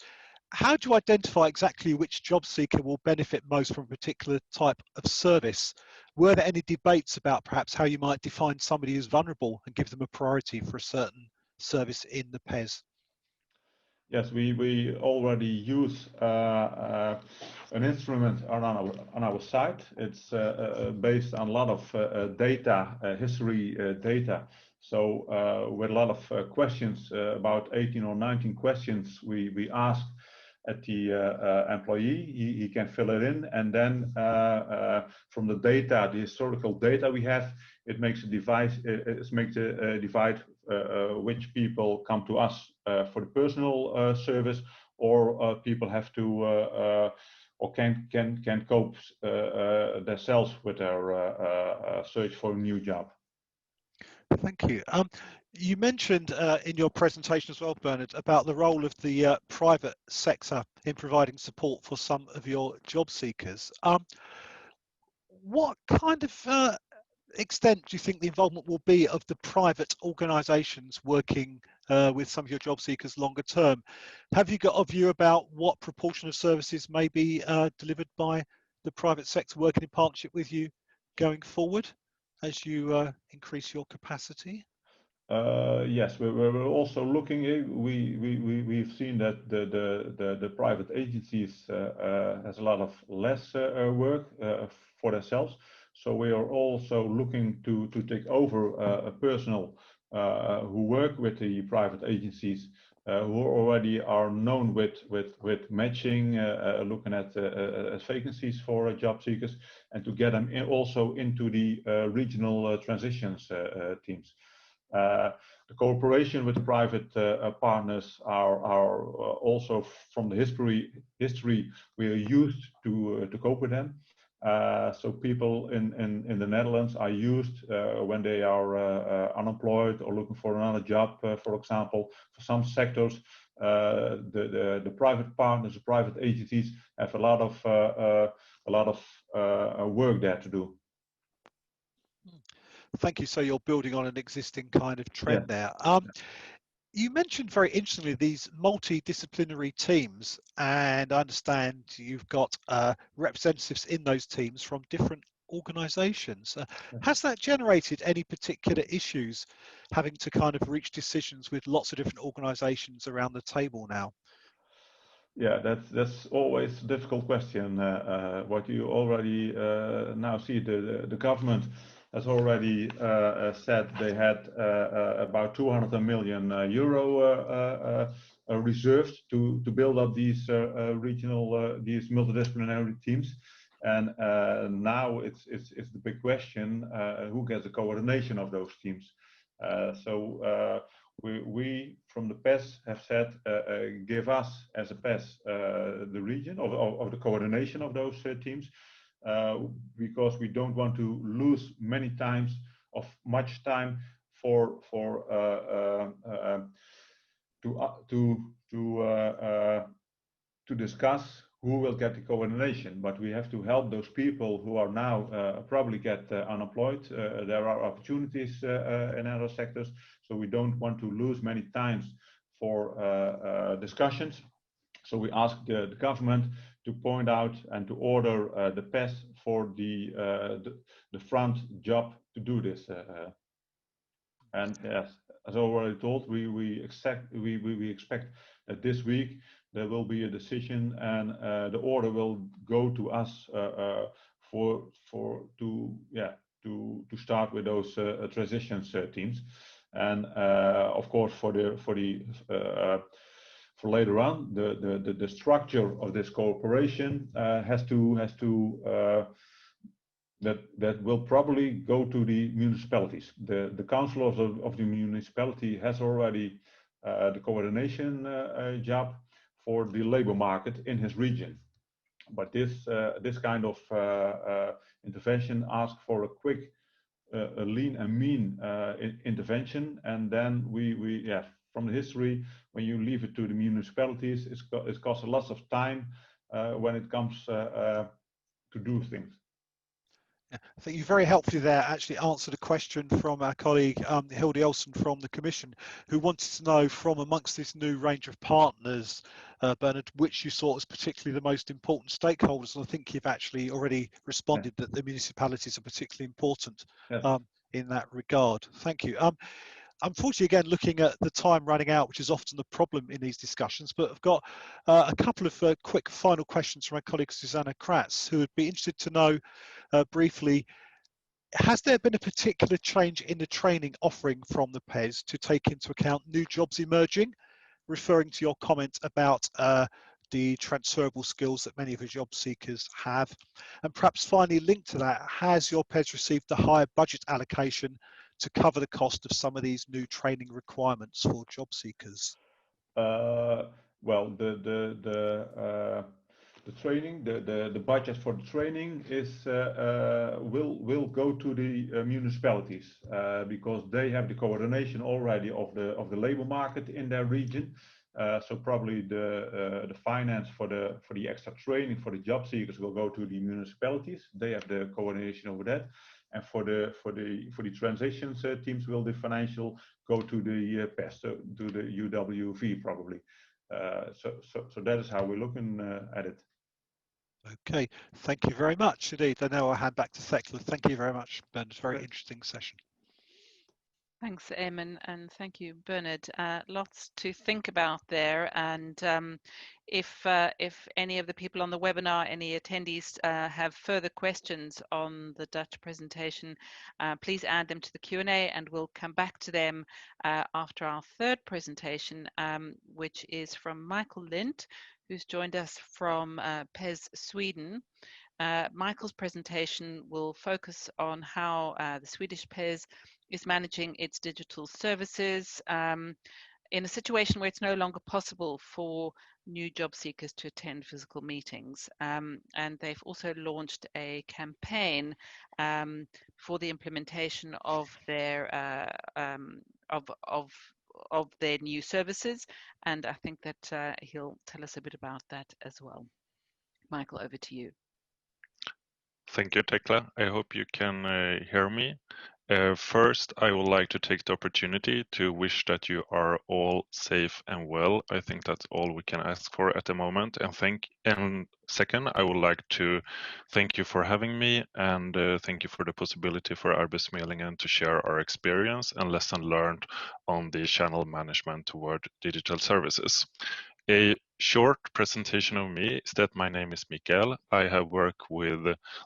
How do you identify exactly which job seeker will benefit most from a particular type of service? Were there any debates about perhaps how you might define somebody who's vulnerable and give them a priority for a certain service in the PES? Yes, we already use an instrument on our site. It's based on a lot of data, history data. So with a lot of questions, about 18 or 19 questions we ask at the employee, he can fill it in, and then from the data, the historical data we have, it makes a divide. It makes a divide which people come to us for the personal service, or people have to or can cope themselves with their search for a new job. Thank you. You mentioned in your presentation as well, Bernard, about the role of the private sector in providing support for some of your job seekers. What kind of extent do you think the involvement will be of the private organisations working with some of your job seekers longer term? Have you got a view about what proportion of services may be delivered by the private sector working in partnership with you going forward as you increase your capacity? Yes, we're also looking. We've seen that the private agencies has a lot of less work for themselves. So we are also looking to take over a personnel who work with the private agencies who already are known with matching, looking at vacancies for job seekers, and to get them also into the regional transitions teams. The cooperation with private partners are also from the history we are used to cope with them. So people in the Netherlands are used when they are unemployed or looking for another job, for example. For some sectors, the private partners, the private agencies have a lot of work there to do. Thank you. So you're building on an existing kind of trend there. You mentioned very interestingly these multidisciplinary teams, and I understand you've got representatives in those teams from different organisations. Has that generated any particular issues having to kind of reach decisions with lots of different organisations around the table now? Yeah, that's always a difficult question. What you already now see, the government has already said they had about 200 million euro reserved to build up these regional, these multidisciplinary teams. And now it's the big question: who gets the coordination of those teams? So we from the PES have said, give us as a PES the region of the coordination of those teams, because we don't want to lose much time to discuss who will get the coordination. But we have to help those people who are now probably get unemployed. There are opportunities in other sectors, so we don't want to lose many times for discussions. So we ask the government to point out and to order the PES for the front job to do this. And yes, as already told, we expect that this week there will be a decision, and the order will go to us to start with those transitions teams. And of course, for later on, the structure of this cooperation that will probably go to the municipalities. The council of the municipality has already the coordination job for the labor market in his region. But this kind of intervention asks for a quick, a lean and mean intervention, and then we from the history, when you leave it to the municipalities, it costs lots of time when it comes to do things. I think you very helpfully there actually answered a question from our colleague Hilde Olsen from the Commission, who wanted to know from amongst this new range of partners, Bernard, which you saw as particularly the most important stakeholders. And I think you've actually already responded that the municipalities are particularly important in that regard. Thank you. Unfortunately, again, looking at the time running out, which is often the problem in these discussions, but I've got a couple of quick final questions from my colleague Susanna Kratz, who would be interested to know briefly, has there been a particular change in the training offering from the PES to take into account new jobs emerging, referring to your comment about the transferable skills that many of your job seekers have? And perhaps finally linked to that, has your PES received a higher budget allocation to cover the cost of some of these new training requirements for job seekers? Well, the training, the budget for the training is will go to the municipalities because they have the coordination already of the labor market in their region. So probably the finance for the extra training for the job seekers will go to the municipalities. They have the coordination over that, and for the transitions teams will the financial go to the PES, to the UWV probably. So that is how we're looking at it. Okay, thank you very much indeed. And now I'll hand back to Thekla. Thank you very much, Ben. It's a very interesting session. Thanks, Eamon, and thank you, Bernard. Lots to think about there. And if any of the people on the webinar, any attendees have further questions on the Dutch presentation, please add them to the Q&A and we'll come back to them after our third presentation, which is from Michael Lind, who's joined us from PES Sweden. Michael's presentation will focus on how the Swedish PES is managing its digital services in a situation where it's no longer possible for new job seekers to attend physical meetings. And they've also launched a campaign for the implementation of their of their new services. And I think that he'll tell us a bit about that as well. Michael, over to you. Thank you, Tekla. I hope you can hear me. First, I would like to take the opportunity to wish that you are all safe and well. I think that's all we can ask for at the moment. And second, I would like to thank you for having me and thank you for the possibility for Arbetsförmedlingen to share our experience and lesson learned on the channel management toward digital services. A short presentation of me is that my name is Mikael. I have worked with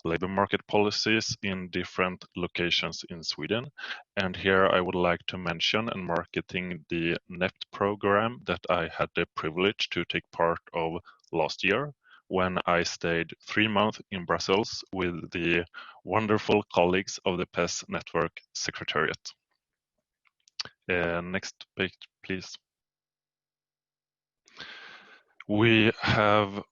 labor market policies in different locations in Sweden. And here I would like to mention and marketing the NEPT program that I had the privilege to take part of last year when I stayed 3 months in Brussels with the wonderful colleagues of the PES Network Secretariat. Next page, please. We have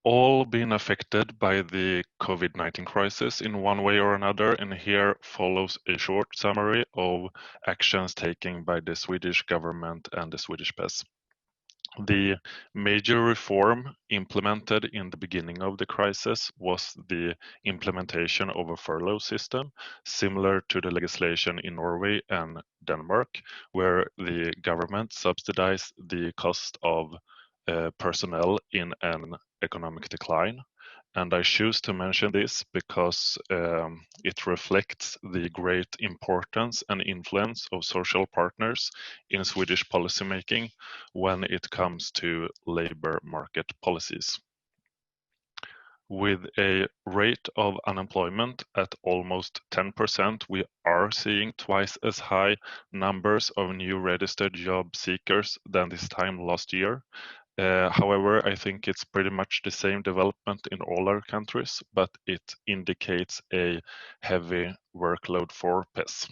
all been affected by the COVID-19 crisis in one way or another, and here follows a short summary of actions taken by the Swedish government and the Swedish PES. The major reform implemented in the beginning of the crisis was the implementation of a furlough system, similar to the legislation in Norway and Denmark, where the government subsidized the cost of personnel in an economic decline. And I choose to mention this because it reflects the great importance and influence of social partners in Swedish policymaking when it comes to labor market policies. With a rate of unemployment at almost 10%, we are seeing twice as high numbers of new registered job seekers than this time last year. However, I think it's pretty much the same development in all our countries, but it indicates a heavy workload for PES.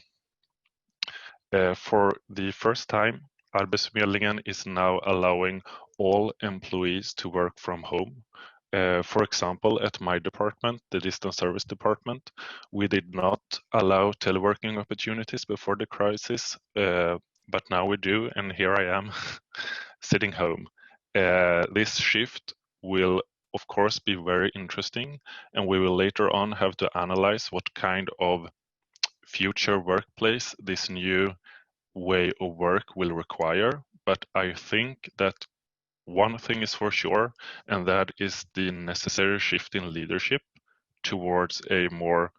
For the first time, Arbetsförmedlingen is now allowing all employees to work from home. For example, at my department, the distance service department, we did not allow teleworking opportunities before the crisis, but now we do, and here I am sitting home. This shift will, of course, be very interesting, and we will later on have to analyze what kind of future workplace this new way of work will require. But I think that one thing is for sure, and that is the necessary shift in leadership towards a more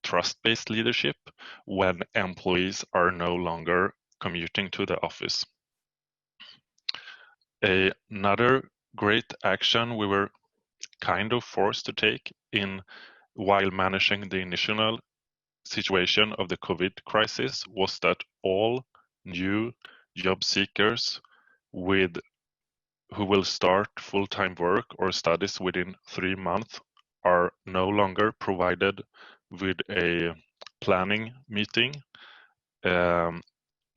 trust-based leadership when employees are no longer commuting to the office. Another great action we were kind of forced to take while managing the initial situation of the COVID crisis was that all new job seekers who will start full-time work or studies within 3 months are no longer provided with a planning meeting.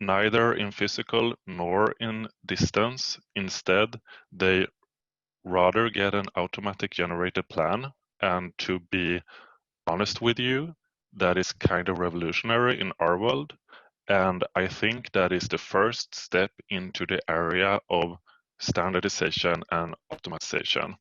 neither in physical nor in distance. Instead, they rather get an automatic generated plan. And to be honest with you, that is kind of revolutionary in our world. And I think that is the first step into the area of standardization and optimization.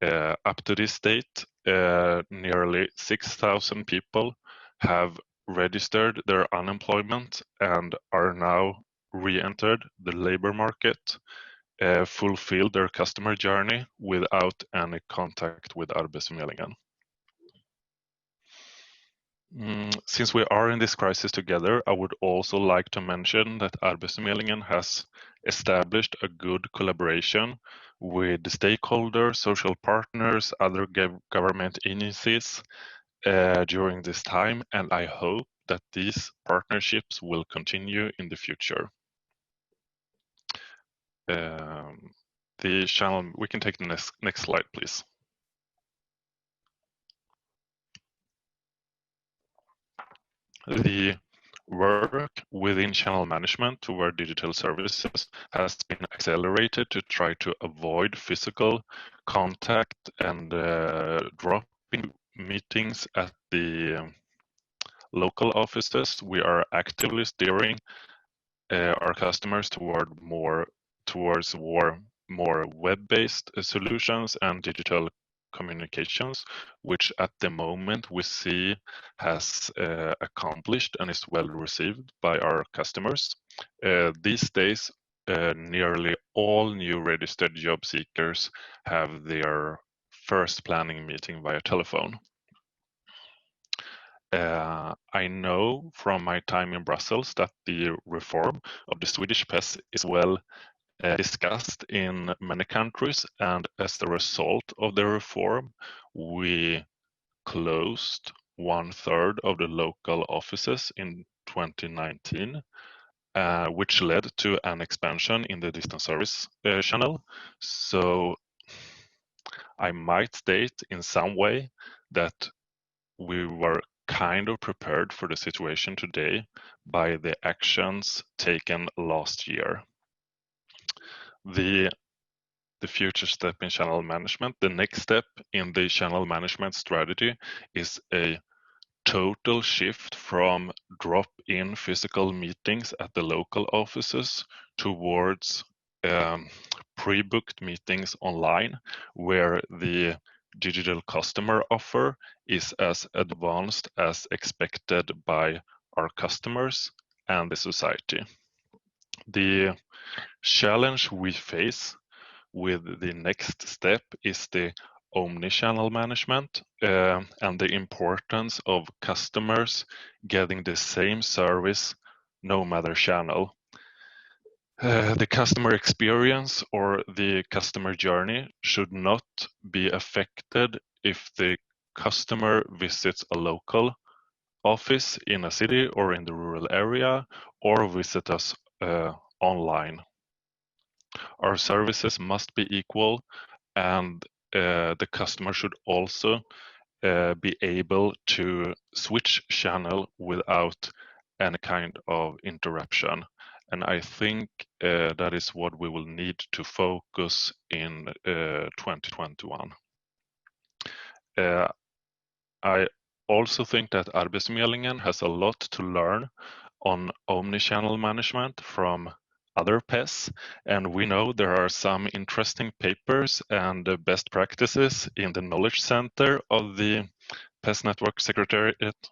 Up to this date, nearly 6,000 people have registered their unemployment and are now re-entered the labor market, fulfill their customer journey without any contact with Arbetsförmedlingen. Since we are in this crisis together, I would also like to mention that Arbetsförmedlingen has established a good collaboration with the stakeholders, social partners, other government agencies during this time, and I hope that these partnerships will continue in the future. The channel, we can take the next slide, please. The work within channel management toward digital services has been accelerated to try to avoid physical contact and dropping meetings at the local offices. We are actively steering our customers towards more web-based solutions and digital communications, which at the moment we see has accomplished and is well received by our customers. These days, nearly all new registered job seekers have their first planning meeting via telephone. I know from my time in Brussels that the reform of the Swedish PES is well discussed in many countries, and as a result of the reform, we closed 1/3 of the local offices in 2019, which led to an expansion in the distance service channel. So I might state in some way that we were kind of prepared for the situation today by the actions taken last year. The future step in channel management, the next step in the channel management strategy is a total shift from drop-in physical meetings at the local offices towards pre-booked meetings online, where the digital customer offer is as advanced as expected by our customers and the society. The challenge we face with the next step is the omni-channel management and the importance of customers getting the same service no matter channel. The customer experience or the customer journey should not be affected if the customer visits a local office in a city or in the rural area or visit us online. Our services must be equal, and the customer should also be able to switch channel without any kind of interruption. And I think that is what we will need to focus in 2021. I also think that Arbetsförmedlingen has a lot to learn on omni-channel management from other PES, and we know there are some interesting papers and best practices in the knowledge center of the PES Network Secretariat.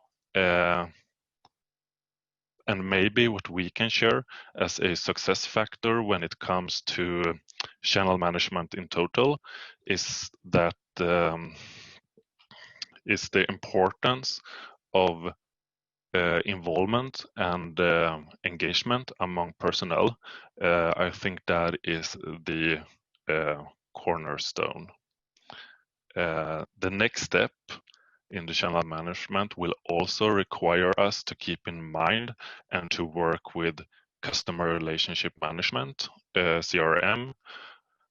And maybe what we can share as a success factor when it comes to channel management in total is that is the importance of involvement and engagement among personnel. I think that is the cornerstone. The next step in the channel management will also require us to keep in mind and to work with customer relationship management, CRM.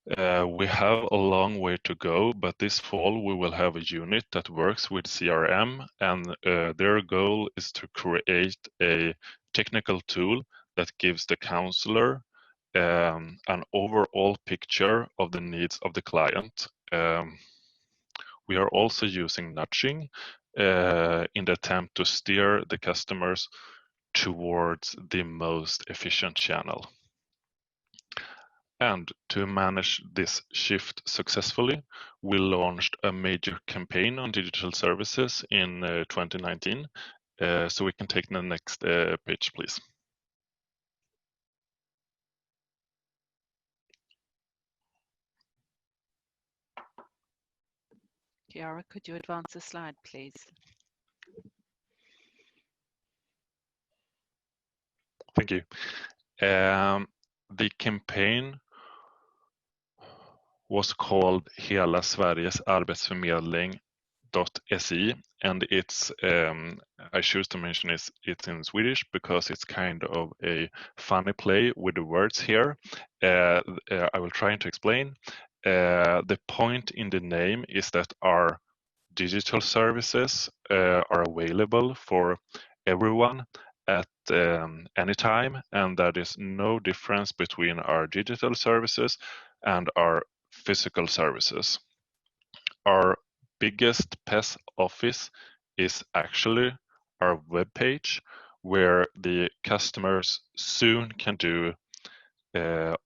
We have a long way to go, but this fall we will have a unit that works with CRM, and their goal is to create a technical tool that gives the counselor an overall picture of the needs of the client. We are also using nudging in the attempt to steer the customers towards the most efficient channel. And to manage this shift successfully, we launched a major campaign on digital services in 2019. So we can take the next page, please. Chiara, could you advance the slide, please? Thank you. The campaign was called Hela Sveriges arbetsförmedling.se, and it's I choose to mention it's in Swedish because it's kind of a funny play with the words here. I will try to explain. The point in the name is that our digital services are available for everyone at any time, and there is no difference between our digital services and our physical services. Our biggest PES office is actually our webpage, where the customers soon can do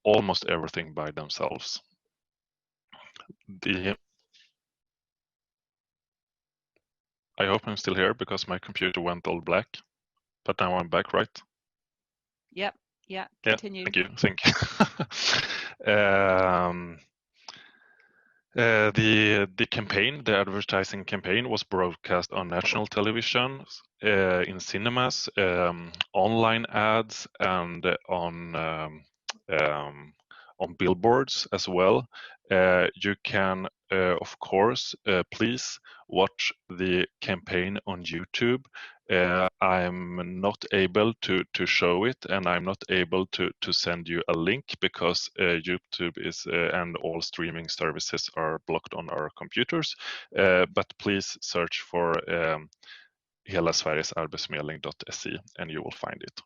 almost everything by themselves. I hope I'm still here because my computer went all black, but now I'm back, right? Yep. Yeah. Continue. Yeah, thank you. The campaign, the advertising campaign, was broadcast on national television, in cinemas, online ads, and on billboards as well. You can, of course, please watch the campaign on YouTube. I'm not able to show it, and I'm not able to send you a link because YouTube is and all streaming services are blocked on our computers. But please search for Hela Sveriges arbetsförmedling.se and you will find it.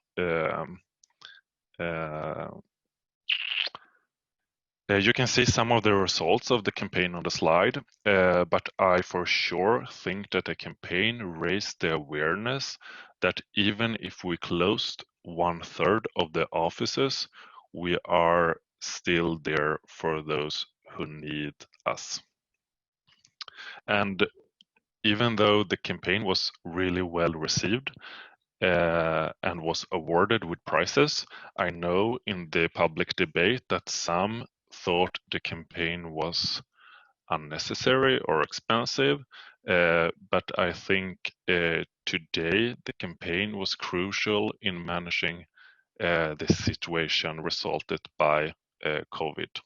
You can see some of the results of the campaign on the slide, but I for sure think that the campaign raised the awareness that even if we closed 1/3 of the offices, we are still there for those who need us. And even though the campaign was really well received, and was awarded with prizes, I know in the public debate that some thought the campaign was unnecessary or expensive, but I think today the campaign was crucial in managing the situation resulted by COVID.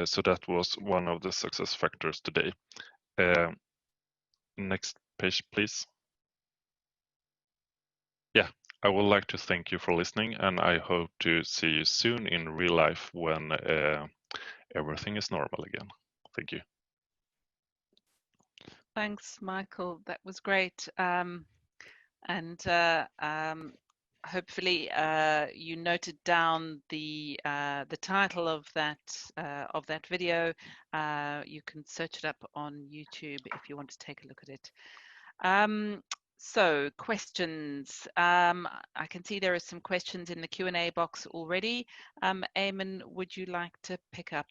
So that was one of the success factors today. Next page, please. Yeah, I would like to thank you for listening, and I hope to see you soon in real life when everything is normal again. Thank you. Thanks, Michael. That was great. Hopefully you noted down the title of that video. You can search it up on YouTube if you want to take a look at it. So questions. I can see there are some questions in the Q&A box already. Eamon, would you like to pick up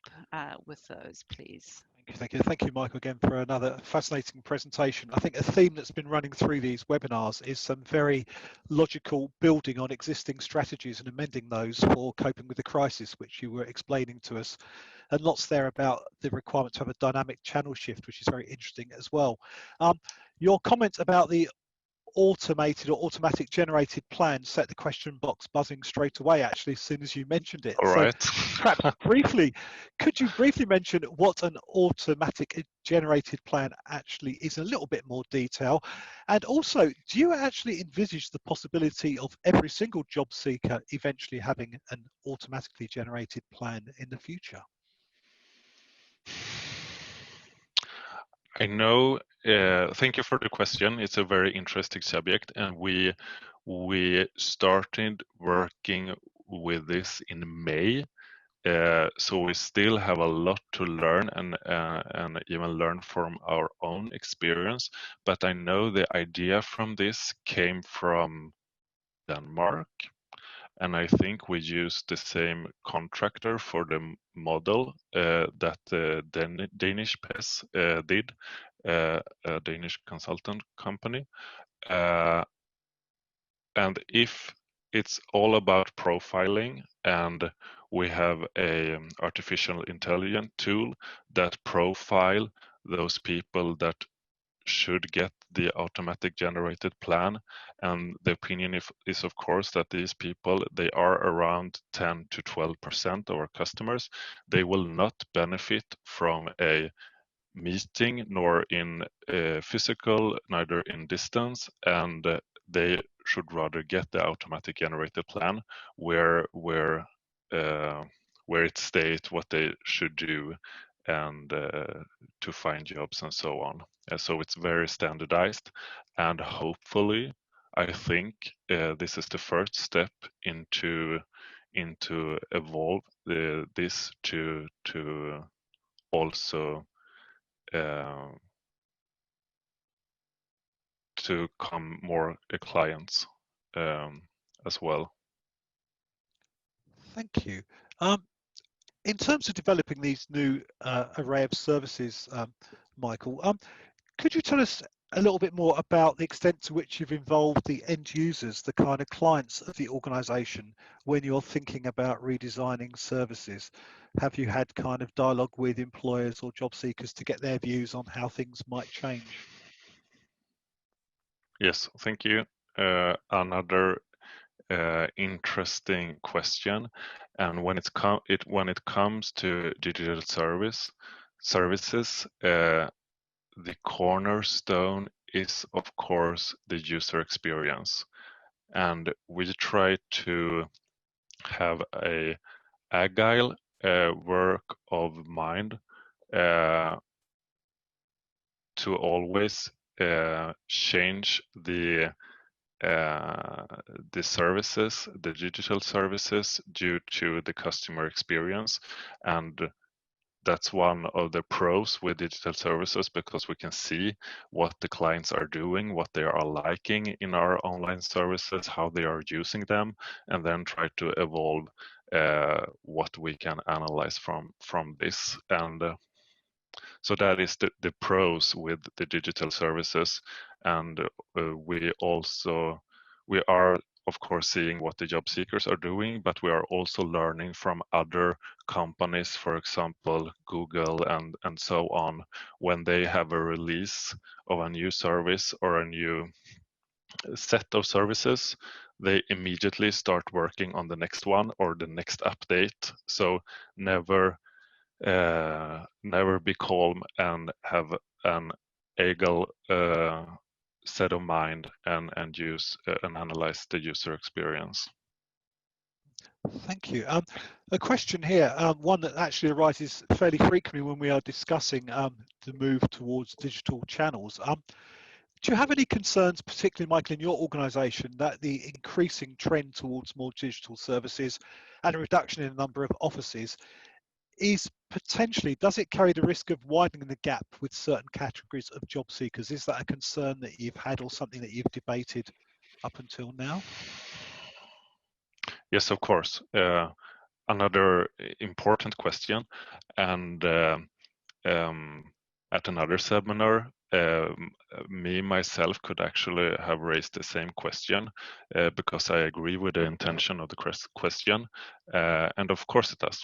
with those, please? Thank you, Michael, again for another fascinating presentation. I think a theme that's been running through these webinars is some very logical building on existing strategies and amending those for coping with the crisis, which you were explaining to us, and lots there about the requirement to have a dynamic channel shift, which is very interesting as well. Your comment about the automated or automatic generated plan set the question box buzzing straight away, actually, as soon as you mentioned it. All right. Perhaps could you briefly mention what an automatic generated plan actually is in a little bit more detail? And also, do you actually envisage the possibility of every single job seeker eventually having an automatically generated plan in the future? I know, thank you for the question. It's a very interesting subject, and we We started working with this in May, so we still have a lot to learn and even learn from our own experience. But I know the idea from this came from Denmark, and I think we used the same contractor for the model that the Danish PES did, a Danish consultant company. And if it's all about profiling and we have a artificial intelligence tool that profile those people that should get the automatic generated plan, and the opinion is of course that these people, they are around 10 to 12% of our customers, they will not benefit from a meeting nor in physical, neither in distance, and they should rather get the automatic generated plan where it states what they should do and to find jobs and so on. So it's very standardized, and hopefully, I think this is the first step into evolve this to also to come more clients as well. Thank you. In terms of developing these new array of services, Michael, could you tell us a little bit more about the extent to which you've involved the end users, the kind of clients of the organisation, when you're thinking about redesigning services? Have you had kind of dialogue with employers or job seekers to get their views on how things might change? Yes, thank you. Another interesting question, and when it comes to digital services, the cornerstone is of course the user experience, and we try to have a agile work of mind to always change the services, the digital services, due to the customer experience. And that's one of the pros with digital services, because we can see what the clients are doing, what they are liking in our online services, how they are using them, and then try to evolve what we can analyze from this. And so that is the pros with the digital services. And we are of course seeing what the job seekers are doing, but we are also learning from other companies, for example Google and so on. When they have a release of a new service or a new set of services, they immediately start working on the next one or the next update. So never be calm and have an agile set of mind and use and analyze the user experience. Thank you. A question here, one that actually arises fairly frequently when we are discussing the move towards digital channels. Do you have any concerns, particularly Michael, in your organisation, that the increasing trend towards more digital services and a reduction in the number of offices is potentially, does it carry the risk of widening the gap with certain categories of job seekers? Is that a concern that you've had or something that you've debated up until now? Yes, of course. Another important question. And at another seminar, myself could actually have raised the same question because I agree with the intention of the question. And of course it does.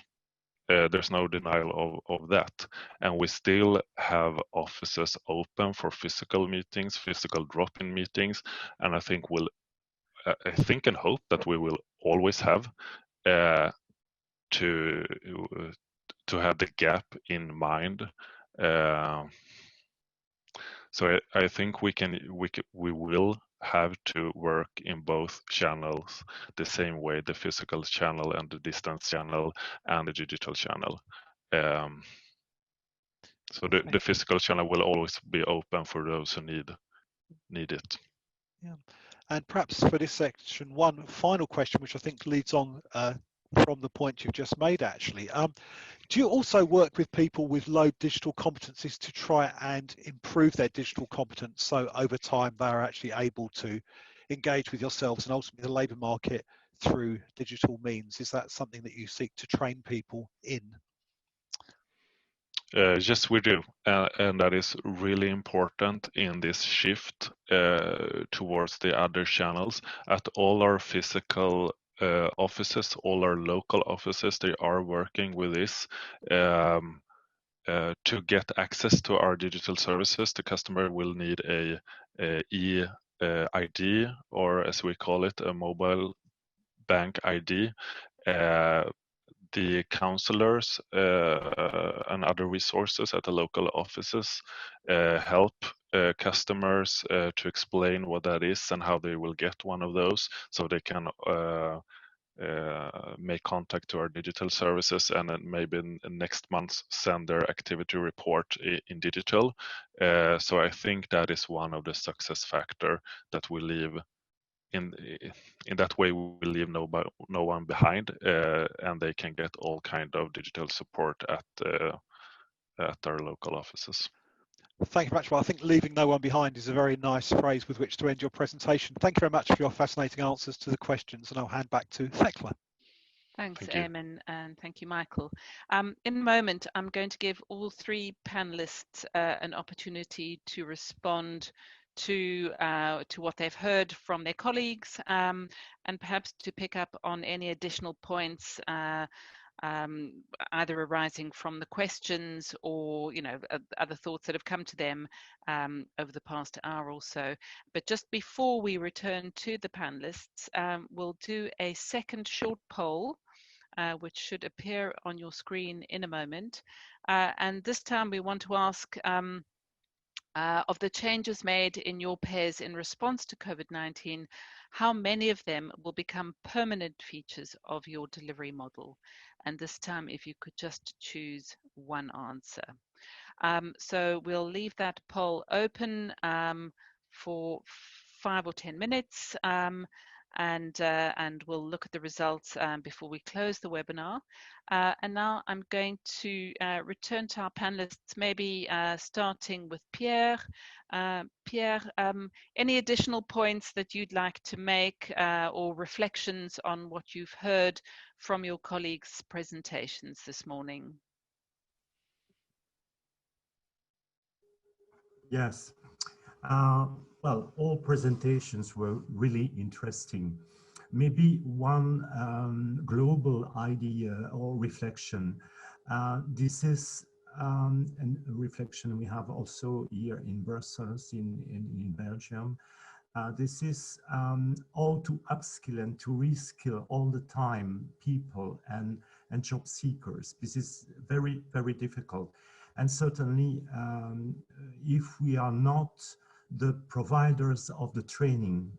There's no denial of that. And we still have offices open for physical meetings, physical drop-in meetings. And I think and hope that we will always have to have the gap in mind. So I think we will have to work in both channels the same way, the physical channel and the distance channel and the digital channel. So the physical channel will always be open for those who need it. Yeah. And perhaps for this section, one final question, which I think leads on from the point you've just made, actually. Do you also work with people with low digital competencies to try and improve their digital competence, so over time they are actually able to engage with yourselves and ultimately the labour market through digital means? Is that something that you seek to train people in? Yes, we do, and that is really important in this shift towards the other channels. At all our physical offices, all our local offices, they are working with this. To get access to our digital services, the customer will need a ID, or as we call it, a mobile bank ID. The counselors and other resources at the local offices help customers to explain what that is and how they will get one of those, so they can make contact to our digital services, and then maybe next month send their activity report in digital. So I think that is one of the success factor that we leave in that way. We leave no one behind, and they can get all kind of digital support at our local offices. Thank you very much. Well, I think leaving no one behind is a very nice phrase with which to end your presentation. Thank you very much for your fascinating answers to the questions, and I'll hand back to Thekla. Thanks, Thank you. Eamon, and thank you, Michael. In a moment, I'm going to give all three panelists an opportunity to respond to what they've heard from their colleagues, and perhaps to pick up on any additional points either arising from the questions or other thoughts that have come to them over the past hour or so. But just before we return to the panelists, we'll do a second short poll which should appear on your screen in a moment, and this time we want to ask of the changes made in your PES in response to COVID-19, how many of them will become permanent features of your delivery model? And this time, if you could just choose one answer. So we'll leave that poll open for 5 or 10 minutes, and we'll look at the results before we close the webinar. And now I'm going to return to our panelists, maybe starting with Pierre. Pierre, any additional points that you'd like to make or reflections on what you've heard from your colleagues' presentations this morning? Yes. Well, all presentations were really interesting. Maybe one global idea or reflection. This is a reflection we have also here in Brussels, in Belgium. This is all to upskill and to reskill all the time people and job seekers. This is very, very difficult. And certainly, if we are not the providers of the training,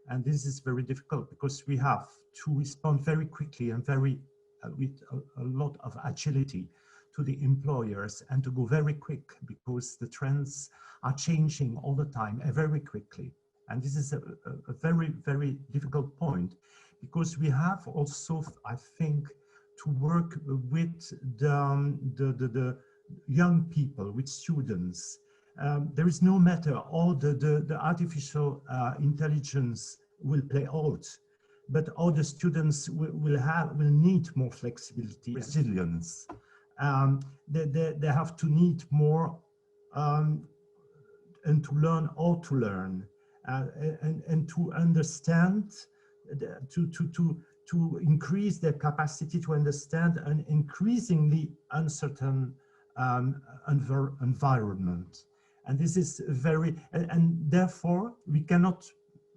and this is very difficult because we have to respond very quickly and very with a lot of agility to the employers, and to go very quick because the trends are changing all the time and very quickly. And this is a very, very difficult point, because we have also, I think, to work with the young people, with students. There is no matter all the artificial intelligence will play out, but all the students will need more flexibility, resilience. They have to need more and to learn how to learn, and to understand, to increase their capacity to understand an increasingly uncertain environment. And this is and therefore we cannot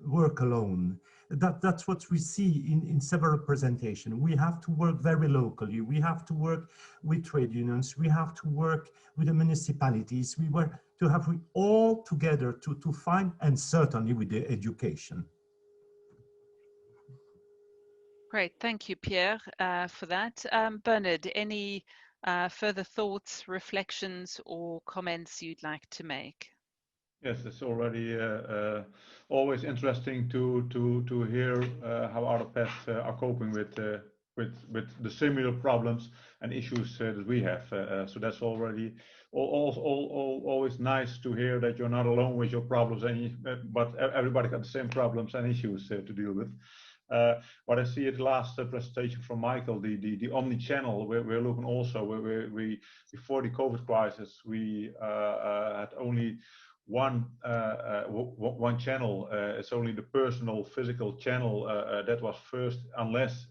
work alone. That's what we see in several presentations. We have to work very locally. We have to work with trade unions. We have to work with the municipalities. We were to have all together to find, and certainly with the education. Great, thank you, Pierre, for that. Bernard, any further thoughts, reflections, or comments you'd like to make? Yes, it's already always interesting to hear how other pets are coping with the similar problems and issues that we have. So that's already always nice to hear that you're not alone with your problems, but everybody got the same problems and issues to deal with. What I see at the last presentation from Michael, the omni-channel, we're looking also, we before the COVID crisis, we had only one channel. It's only the personal physical channel that was first, unless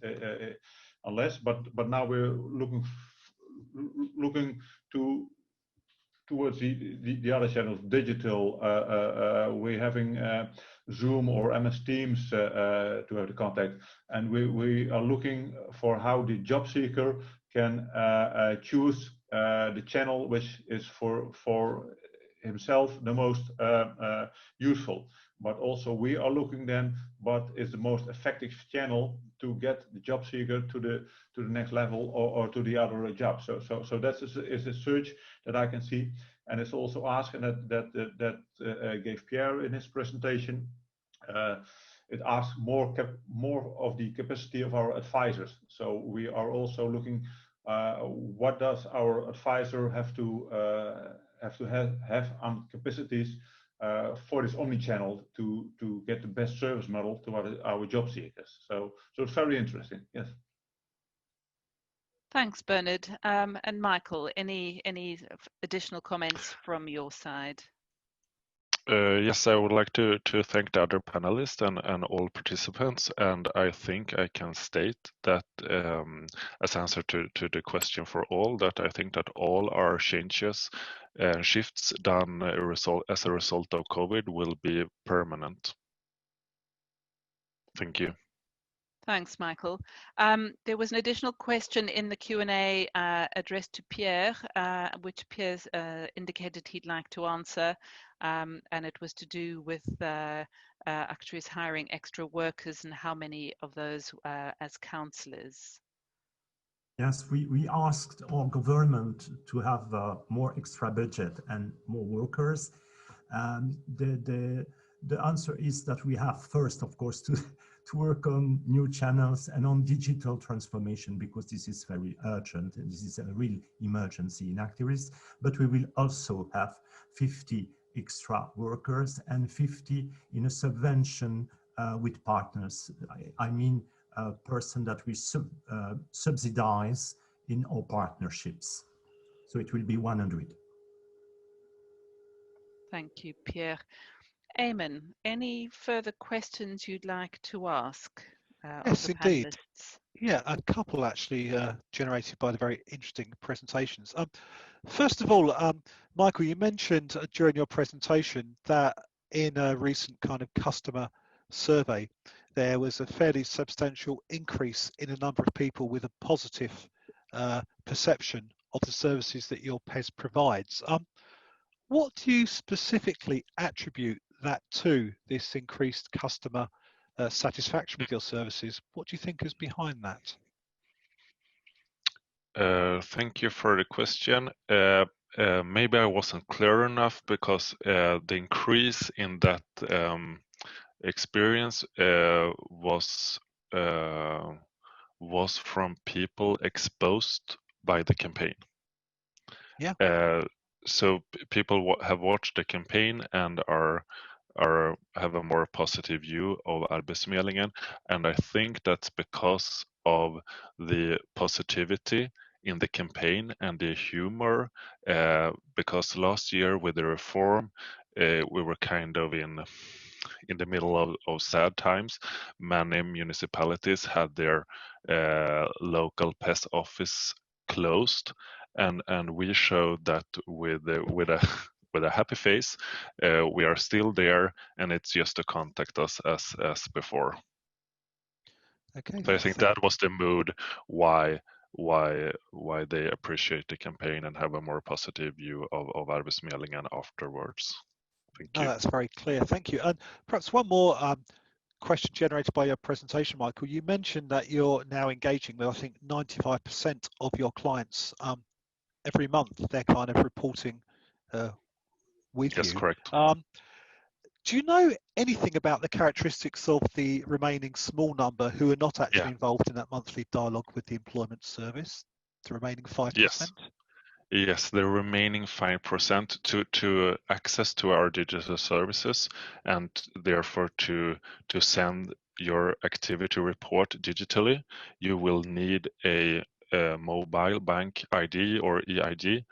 but now we're looking towards the other channels, digital. We're having Zoom or MS Teams to have the contact, and we are looking for how the job seeker can choose the channel which is for himself the most useful. But also we are looking then what is the most effective channel to get the job seeker to the next level or to the other job. So that is a search that I can see, and it's also asked, and that gave Pierre in his presentation. It asks more of the capacity of our advisors. So we are also looking what does our advisor have to have on capacities for this omni-channel to get the best service model to our job seekers. So it's very interesting. Yes. Thanks, Bernard. And Michael, any additional comments from your side? Yes, I would like to thank the other panelists and all participants, and I think I can state that as answer to the question for all, that I think that all our changes and shifts done as a result of COVID will be permanent. Thank you. Thanks, Michael. There was an additional question in the Q&A addressed to Pierre, which Pierre indicated he'd like to answer, and it was to do with actuaries hiring extra workers and how many of those as counsellors. Yes, we asked our government to have more extra budget and more workers. The answer is that we have first, of course, to work on new channels and on digital transformation, because this is very urgent and this is a real emergency in actuaries. But we will also have 50 extra workers and 50 in a subvention with partners. I mean, a person that we subsidize in our partnerships. So it will be 100. Thank you, Pierre. Eamon, any further questions you'd like to ask Yes, of the indeed. panelists? Yeah, a couple actually generated by the very interesting presentations. First of all, Michael, you mentioned during your presentation that in a recent kind of customer survey, there was a fairly substantial increase in a number of people with a positive perception of the services that your PES provides. What do you specifically attribute that to, this increased customer satisfaction with your services? What do you think is behind that? Thank you for the question. Maybe I wasn't clear enough, because the increase in that experience was from people exposed by the campaign. Yeah. So people have watched the campaign and have a more positive view of Arbetsförmedlingen, and I think that's because of the positivity in the campaign and the humor. Because last year with the reform, we were kind of in the middle of sad times. Many municipalities had their local PES office closed, and we showed that with a happy face, we are still there, and it's just to contact us as before. Okay. So I think that was the mood why they appreciate the campaign and have a more positive view of Arbetsförmedlingen afterwards. Thank you. That's very clear. Thank you. And perhaps one more question generated by your presentation, Michael. You mentioned that you're now engaging with, I think, 95% of your clients every month. They're kind of reporting with Yes, you. correct. Do you know anything about the characteristics of the remaining small number who are not actually Yeah. involved in that monthly dialogue with the employment service, the remaining 5%? Yes. Yes, the remaining 5% to access to our digital services, and therefore to send your activity report digitally, you will need a mobile bank ID or EID.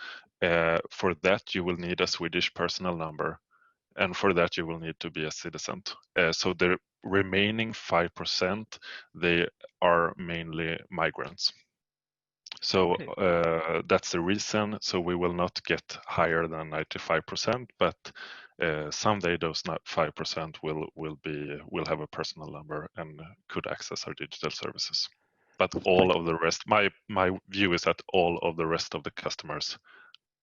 For that, you will need a Swedish personal number, and for that, you will need to be a citizen. So the remaining 5%, they are mainly migrants. So Okay. that's the reason. So we will not get higher than 95%, but someday those 5% will have a personal number and could access our digital services. But all of the rest, my view is that all of the rest of the customers,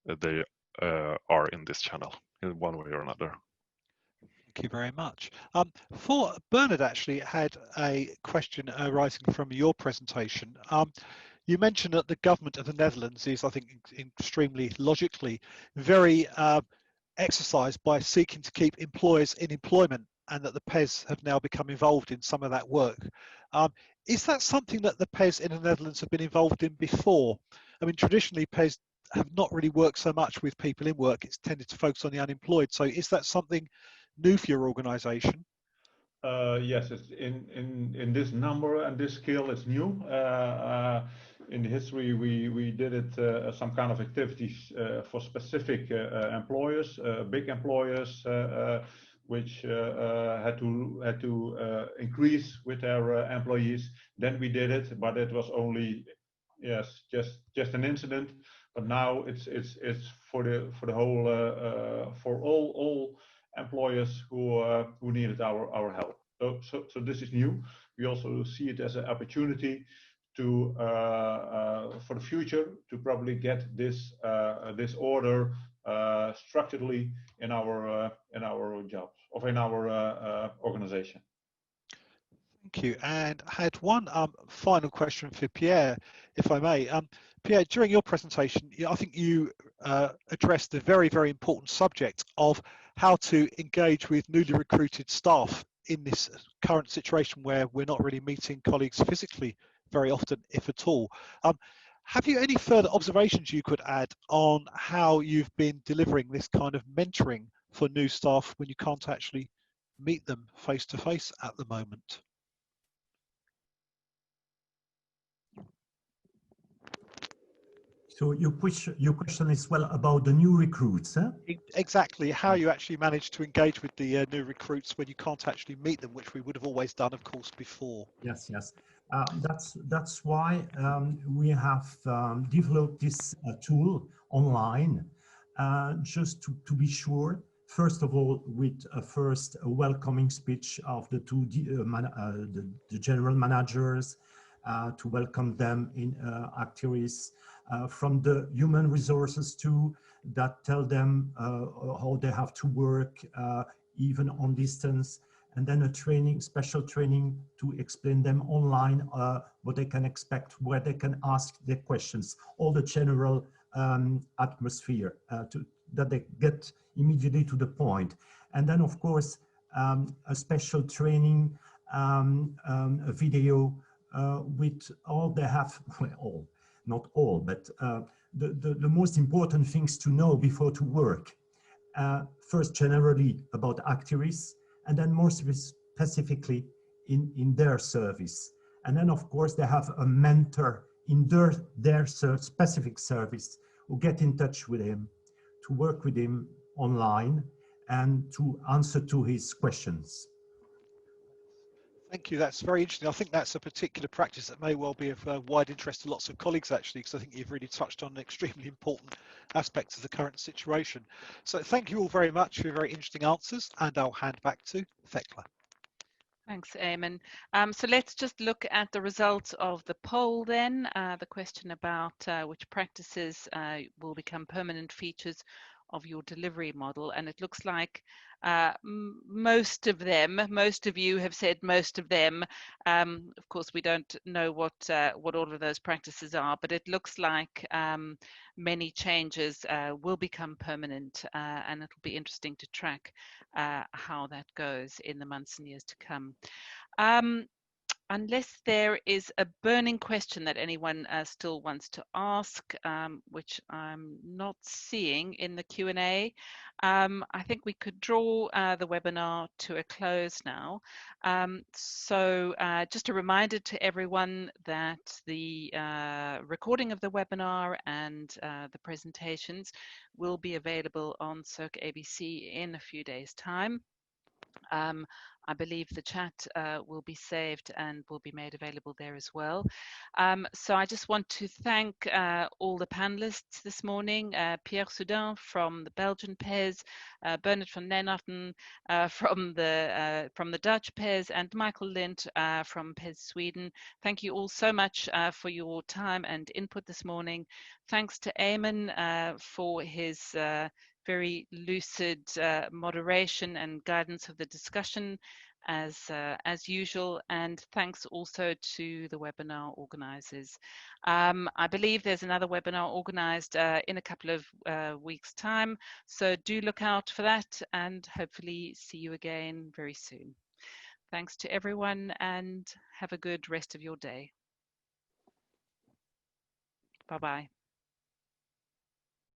they are in this channel in one way or another. Thank you very much. For Bernard, actually had a question arising from your presentation. You mentioned that the government of the Netherlands is, I think, extremely logically very exercised by seeking to keep employers in employment, and that the PES have now become involved in some of that work. Is that something that the PES in the Netherlands have been involved in before? I mean, traditionally, PES have not really worked so much with people in work. It's tended to focus on the unemployed. So is that something new for your organisation? Yes, it's in this number and this scale, it's new. In the history, we did it some kind of activities for specific employers, big employers, which had to increase with their employees. Then we did it, but it was only just an incident. But now it's for the whole for all employers who needed our help. So this is new. We also see it as an opportunity to for the future to probably get this this order structurally in our jobs or in our organization. Thank you. And I had one final question for Pierre, if I may. Pierre, during your presentation, I think you addressed the very, very important subject of how to engage with newly recruited staff in this current situation where we're not really meeting colleagues physically very often, if at all. Have you any further observations you could add on how you've been delivering this kind of mentoring for new staff when you can't actually meet them face to face at the moment? So your question is, well, about the new recruits, huh? Exactly, how you actually manage to engage with the new recruits when you can't actually meet them, which we would have always done, of course, before. Yes. That's why we have developed this tool online, just to be sure. First of all, with a welcoming speech of the the general managers, to welcome them in activities, from the human resources too, that tell them how they have to work even on distance, and then a special training to explain them online what they can expect, where they can ask their questions, all the general atmosphere that they get immediately to the point. And then, of course, a special training, a video with all they have, well, not all, but the most important things to know before to work. First, generally about activities, and then more specifically in their service. And then, of course, they have a mentor in their specific service who get in touch with him, to work with him online and to answer to his questions. Thank you. That's very interesting. I think that's a particular practice that may well be of wide interest to lots of colleagues, actually, because I think you've really touched on an extremely important aspect of the current situation. So thank you all very much for your very interesting answers, and I'll hand back to Thekla. Thanks, Eamon. So let's just look at the results of the poll then. The question about which practices will become permanent features of your delivery model, and it looks like most of you have said most of them. Of course, we don't know what all of those practices are, but it looks like many changes will become permanent, and it'll be interesting to track how that goes in the months and years to come. Unless there is a burning question that anyone still wants to ask, which I'm not seeing in the Q&A, I think we could draw the webinar to a close now. So just a reminder to everyone that the recording of the webinar and the presentations will be available on Cirque ABC in a few days' time. I believe the chat will be saved and will be made available there as well. So I just want to thank all the panelists this morning, Pierre Soudin from the Belgian PES, Bernard van Neenhoven from the Dutch PES, and Michael Lind from PES Sweden. Thank you all so much for your time and input this morning. Thanks to Eamon for his very lucid moderation and guidance of the discussion as usual, and thanks also to the webinar organizers. I believe there's another webinar organized in a couple of weeks' time, so do look out for that and hopefully see you again very soon. Thanks to everyone and have a good rest of your day. Bye-bye.